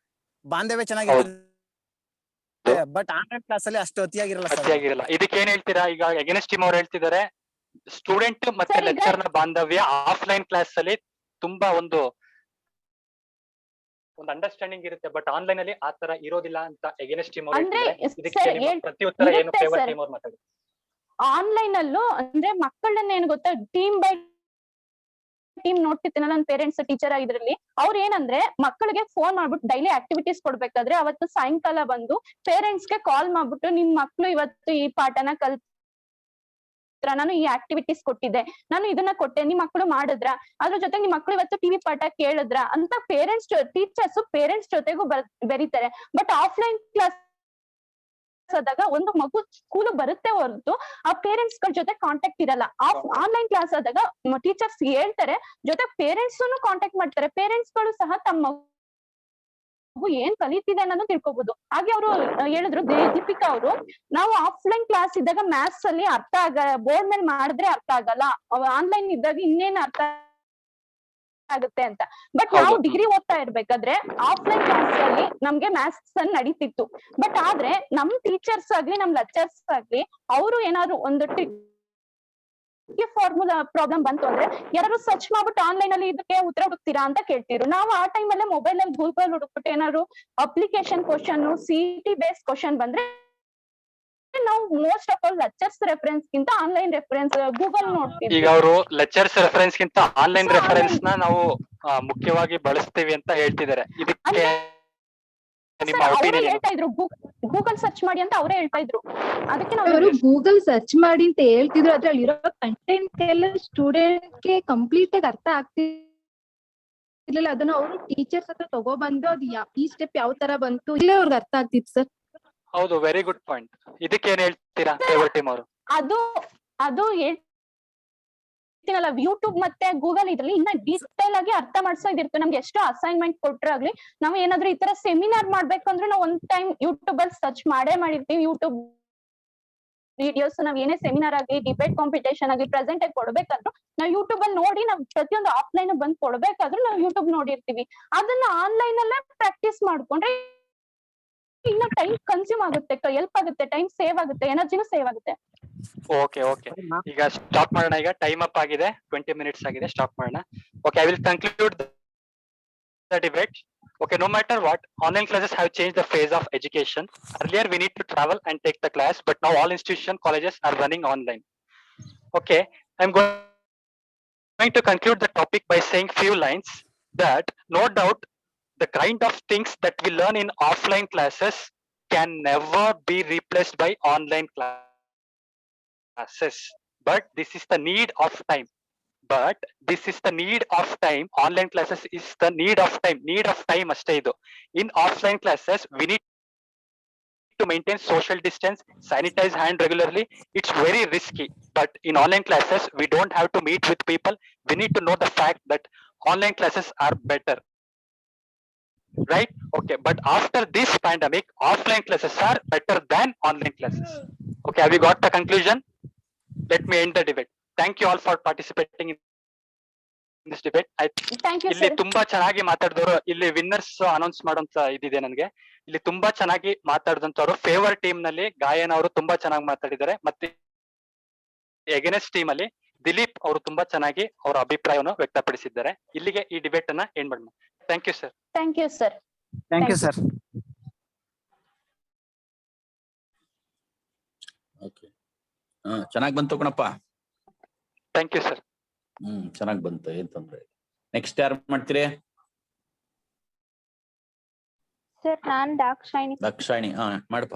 ಬಾಂಧವ್ಯ ಚೆನ್ನಾಗಿರುತ್ತೆ. ಬಟ್ ಆನ್ಲೈನ್ ಕ್ಲಾಸ್ ಅಲ್ಲಿ ಅಷ್ಟು ಅತಿಯಾಗಿರಲ್ಲ ಸರ್. ಅತಿಯಾಗಿರಲ್ಲ. ಇದಕ್ಕೆ ಏನ್ ಹೇಳ್ತೀರಾ? ಈಗ ಎಗನೆಸ್ಟ್ ಟೀಮ್ ಅವ್ರು ಹೇಳ್ತಿದ್ದಾರೆ ಸ್ಟೂಡೆಂಟ್ ಮತ್ತೆ Sir, ಈಗ- ಲೆಕ್ಚರ್ ನ ಬಾಂಧವ್ಯ ಆಫ್ಲೈನ್ ಕ್ಲಾಸ್ ಅಲ್ಲಿ ತುಂಬಾ ಒಂದು ಅಂಡರ್ಸ್ಟ್ಯಾಂಡಿಂಗ್ ಇರುತ್ತೆ, ಬಟ್ ಆನ್ಲೈನ್ ಅಲ್ಲಿ ಆ ತರ ಇರೋದಿಲ್ಲ ಅಂತ ಎಗನೆಸ್ಟ್ ಟೀಮ್ ಅವ್ರು ಅಂದ್ರೆ ಹೇಳ್ತಿದ್ದಾರೆ. ಇದಕ್ಕೆ sir, ನಿಮ್ಮ ಪ್ರತಿ ಉತ್ತರ ಏನು? ಇರುತ್ತೆ ಫೇವರ್ sir. ಟೀಮ್ ಅವ್ರು ಮಾತಾಡಿ. ಆನ್ಲೈನ್ ಅಲ್ಲೂ ಅಂದ್ರೆ ಮಕ್ಕಳನ್ನ ಏನ್ ಗೊತ್ತಾ, ಟೀಮ್ ಬೈ ಟೀಮ್ ನೋಡ್ತಿರ್ತೀನಲ್ಲ ನನ್ನ ಪೇರೆಂಟ್ಸ್ ಟೀಚರ್ ಇದ್ರಲ್ಲಿ, ಅವ್ರು ಏನಂದ್ರೆ ಮಕ್ಕಳಿಗೆ ಫೋನ್ ಮಾಡ್ಬಿಟ್ಟು ಡೈಲಿ ಆಕ್ಟಿವಿಟೀಸ್ ಕೊಡ್ಬೇಕಾದ್ರೆ ಅವತ್ತು ಸಾಯಂಕಾಲ ಬಂದು ಪೇರೆಂಟ್ಸ್ ಗೆ ಕಾಲ್ ಮಾಡ್ಬಿಟ್ಟು ನಿಮ್ ಮಕ್ಳು ಇವತ್ತು ಈ ಪಾಠನ ನಾನು ಈ ಆಕ್ಟಿವಿಟೀಸ್ ಕೊಟ್ಟಿದ್ದೆ, ನಾನು ಇದನ್ನ ಕೊಟ್ಟೆ, ನಿಮ್ ಮಕ್ಳು ಮಾಡಿದ್ರ, ಅದ್ರ ಜೊತೆ ನಿಮ್ ಮಕ್ಳು ಇವತ್ತು ಟಿವಿ ಪಾಠ ಕೇಳಿದ್ರ ಅಂತ ಟೀಚರ್ಸ್ ಪೇರೆಂಟ್ಸ್ ಜೊತೆಗೂ ಬೆರೀತಾರೆ. ಬಟ್ ಆಫ್ಲೈನ್ ಕ್ಲಾಸ್ ಆದಾಗ ಒಂದು ಮಗು ಸ್ಕೂಲ್ ಬರುತ್ತೆ ಹೊರತು ಆ ಪೇರೆಂಟ್ಸ್ ಗಳ ಜೊತೆ ಕಾಂಟ್ಯಾಕ್ಟ್ ಇರಲ್ಲ. ಆನ್ಲೈನ್ ಕ್ಲಾಸ್ ಆದಾಗ ಟೀಚರ್ಸ್ ಹೇಳ್ತಾರೆ, ಜೊತೆ ಪೇರೆಂಟ್ಸ್ ಕಾಂಟ್ಯಾಕ್ಟ್ ಮಾಡ್ತಾರೆ. ಪೇರೆಂಟ್ಸ್ ಗಳು ಸಹ ತಮ್ಮ ಮಗು ಏನ್ ಕಲಿತಿದೆ ಅನ್ನೋದು ತಿಳ್ಕೊಬಹುದು. ಹಾಗೆ ಅವರು ಹೇಳಿದ್ರು ದೀಪಿಕಾ ಅವರು, ನಾವು ಆಫ್ಲೈನ್ ಕ್ಲಾಸ್ ಇದ್ದಾಗ ಮ್ಯಾಥ್ಸ್ ಅಲ್ಲಿ ಅರ್ಥ ಆಗಲ್ಲ, ಬೋರ್ಡ್ ಮೇಲೆ ಮಾಡಿದ್ರೆ ಅರ್ಥ ಆಗಲ್ಲ, ಆನ್ಲೈನ್ ಇದ್ದಾಗ ಇನ್ನೇನ್ ಅರ್ಥ ಆಗುತ್ತೆ ಅಂತ. ಬಟ್ ನಾವು ಡಿಗ್ರಿ ಓದ್ತಾ ಇರ್ಬೇಕಾದ್ರೆ ಆಫ್ಲೈನ್ ಕ್ಲಾಸ್ ಅಲ್ಲಿ ನಮ್ಗೆ ಮ್ಯಾಥ್ಸ್ ಅನ್ನ ನಡೀತಿತ್ತು. ಬಟ್ ಆದ್ರೆ ನಮ್ ಟೀಚರ್ಸ್ ಆಗ್ಲಿ ನಮ್ ಲೆಕ್ಚರ್ಸ್ ಆಗ್ಲಿ ಅವರು ಏನಾದ್ರು ಒಂದು ಫಾರ್ಮುಲಾ ಪ್ರಾಬ್ಲಮ್ ಬಂತು ಅಂದ್ರೆ ಯಾರು ಸರ್ಚ್ ಮಾಡ್ಬಿಟ್ಟು ಆನ್ಲೈನ್ ಅಲ್ಲಿ ಇದಕ್ಕೆ ಉತ್ತರ ಹುಡುಕ್ತೀರಾ ಅಂತ ಕೇಳ್ತಿರು. ನಾವು ಆ ಟೈಮ್ ಅಲ್ಲೇ ಮೊಬೈಲ್ ಅಲ್ಲಿ ಗೂಗಲ್ ಹುಡುಕ್ಬಿಟ್ಟು ಏನಾದ್ರು application question, CET base question ಬಂದ್ರೆ ನಾವು most of all lectures reference ಗಿಂತ ಆನ್ಲೈನ್ ರೆಫರೆನ್ಸ್ ಗೂಗಲ್ ನೋಡ್ತೀವಿ. ಈಗ ಅವರು ಲೆಕ್ಚರ್ಸ್ ರೆಫರೆನ್ಸ್ ಗಿಂತ ಆನ್ಲೈನ್ ರೆಫರೆನ್ಸ್ ನ ನಾವು ಮುಖ್ಯವಾಗಿ ಬಳಸ್ತೀವಿ ಅಂತ ಹೇಳ್ತಿದ್ದಾರೆ. ಇದಕ್ಕೆ ನಿಮ್ಮ ಅವರೇ ಒಪಿನಿಯನ್ ಏನು? ಹೇಳ್ತಾ ಇದ್ರು ಗೂಗಲ್ ಸರ್ಚ್ ಮಾಡಿ ಅಂತ ಅವರೇ ಹೇಳ್ತಾ ಇದ್ರು. ಅದಕ್ಕೆ ಅವರು ಗೂಗಲ್ ಸರ್ಚ್ ಮಾಡಿ ಅಂತ ಹೇಳ್ತಿದ್ರು, ಅದ್ರಲ್ಲಿ ಇರೋ ಕಂಟೆಂಟ್ ಎಲ್ಲ ಸ್ಟೂಡೆಂಟ್ ಗೆ ಕಂಪ್ಲೀಟ್ ಆಗಿ ಅರ್ಥ ಆಗ್ತಿರ್ಲಿಲ್ಲ. ಅದನ್ನ ಅವರು ಟೀಚರ್ಸ್ ಹತ್ರ ತಗೊಬಂದು ಅದು ಈ ಸ್ಟೆಪ್ ಯಾವ ತರ ಬಂತು ಇಲ್ಲೇ ಅವ್ರಿಗೆ ಅರ್ಥ ಆಗ್ತಿತ್ತು ಸರ್. ಹೌದು, ವೆರಿ ಗುಡ್ ಪಾಯಿಂಟ್. ಇದಕ್ಕೆ ಏನ್ ಹೇಳ್ತೀರಾ ಫೇವರ್ ಟೀಮ್ ಅವರು? ಅದು ಹೇಳ್ತೀನಲ್ಲ, ಯೂಟ್ಯೂಬ್ ಮತ್ತೆ ಗೂಗಲ್ ಇದ್ರಲ್ಲಿ ಇನ್ನ ಡೀಟೇಲ್ ಆಗಿ ಅರ್ಥ ಮಾಡ್ಸೋದಿರುತ್ತೆ. ನಮ್ಗೆ ಎಷ್ಟು ಅಸೈನ್ಮೆಂಟ್ ಕೊಟ್ರಾಗ್ಲಿ, ನಾವು ಏನಾದ್ರು ಈ ತರ ಸೆಮಿನಾರ್ ಮಾಡ್ಬೇಕಂದ್ರೆ ನಾವು ಒಂದ್ ಟೈಮ್ ಯೂಟ್ಯೂಬ್ ಅಲ್ಲಿ ಸರ್ಚ್ ಮಾಡಿರ್ತೀವಿ. ಯೂಟ್ಯೂಬ್ ವಿಡಿಯೋಸ್ ನಾವ್ ಏನೇ ಸೆಮಿನಾರ್ ಆಗ್ಲಿ, ಡಿಬೇಟ್ ಕಾಂಪಿಟೇಷನ್ ಆಗ್ಲಿ ಪ್ರೆಸೆಂಟ್ ಆಗಿ ಕೊಡ್ಬೇಕಾದ್ರು ನಾವು ಯೂಟ್ಯೂಬ್ ಅಲ್ಲಿ ನೋಡಿ, ನಾವ್ ಪ್ರತಿಯೊಂದು ಆಫ್ಲೈನ್ ಬಂದ್ ಕೊಡ್ಬೇಕಾದ್ರೂ ನಾವು ಯೂಟ್ಯೂಬ್ ನೋಡಿರ್ತೀವಿ. ಅದನ್ನ ಆನ್ಲೈನ್ ಅಲ್ಲೇ ಪ್ರಾಕ್ಟೀಸ್ ಮಾಡ್ಕೊಂಡ್ರೆ ಇನ್ನ ಟೈಮ್ ಕನ್ಸ್ಯೂಮ್ ಆಗುತ್ತೆ, ಹೆಲ್ಪ್ ಆಗುತ್ತೆ, ಟೈಮ್ ಸೇವ್ ಆಗುತ್ತೆ, ಎನರ್ಜಿನೂ ಸೇವ್ ಆಗುತ್ತೆ. ಓಕೆ ಈಗ ಸ್ಟಾಪ್ ಮಾಡೋಣ. ಈಗ ಟೈಮ್ ಅಪ್ ಆಗಿದೆ, 20 ಮಿನಿಟ್ಸ್ ಆಗಿದೆ, ಸ್ಟಾಪ್ ಮಾಡೋಣ. Okay, I will conclude the debate. Okay, no matter what, online classes have changed the phase of education. Earlier, we need to travel and take the class, but now all institution colleges are running online. Okay, I'm going to conclude the topic by saying few lines that no doubt the kind of things that we learn in offline classes can never be replaced by online classes. But this is the need of time. Online classes is the need of time ಅಷ್ಟೇ ಇದು. In offline classes, we need to maintain social distance, sanitize hand regularly. It's very risky. But in online classes, we don't have to meet with people. We need to know the fact that online classes are better. Right? Okay, but after this pandemic, offline classes are better than online classes. Okay, have you got the conclusion? Let me end the debate. Thank you all for participating in this debate. ಇಲ್ಲಿ ತುಂಬಾ ಚೆನ್ನಾಗಿ ಮಾತಾಡಿದವರು, ಇಲ್ಲಿ winners announce ಮಾಡೋಂತ ಇದಿದೆ ನನಗೆ. ಇಲ್ಲಿ ತುಂಬಾ ಚೆನ್ನಾಗಿ ಮಾತಾಡಿದಂತವ್ರು favour team ನಲ್ಲಿ ಗಾಯನ ಅವರು ತುಂಬಾ ಚೆನ್ನಾಗಿ ಮಾತಾಡಿದ್ದಾರೆ, ಮತ್ತೆ ಎಗನೆಸ್ಟ್ ಟೀಮ್ ಅಲ್ಲಿ ದಿಲೀಪ್ ಅವರು ತುಂಬಾ ಚೆನ್ನಾಗಿ ಅವರ ಅಭಿಪ್ರಾಯವನ್ನು ವ್ಯಕ್ತಪಡಿಸಿದ್ದಾರೆ. ಇಲ್ಲಿಗೆ ಈ ಡಿಬೇಟ್ ಅನ್ನ ಎಂಡ್ ಮಾಡೋಣ. Thank you sir. Thank you sir. Thank you sir. Okay, ಚೆನ್ನಾಗ್ ಬಂತು ಕಣಪ್ಪ. Thank you sir. ಚೆನ್ನಾಗ್ ಬಂತು, ಏನ್ ತೊಂದ್ರೆ ಇಲ್ಲ. ನೆಕ್ಸ್ಟ್ ಯಾರು ಮಾಡ್ತೀರಿ? ಸರ್ ನಾನ್ ದಾಕ್ಷಾಯಿಣಿ. ದಾಕ್ಷಾಯಿಣಿ, ಮಾಡಪ್ಪ.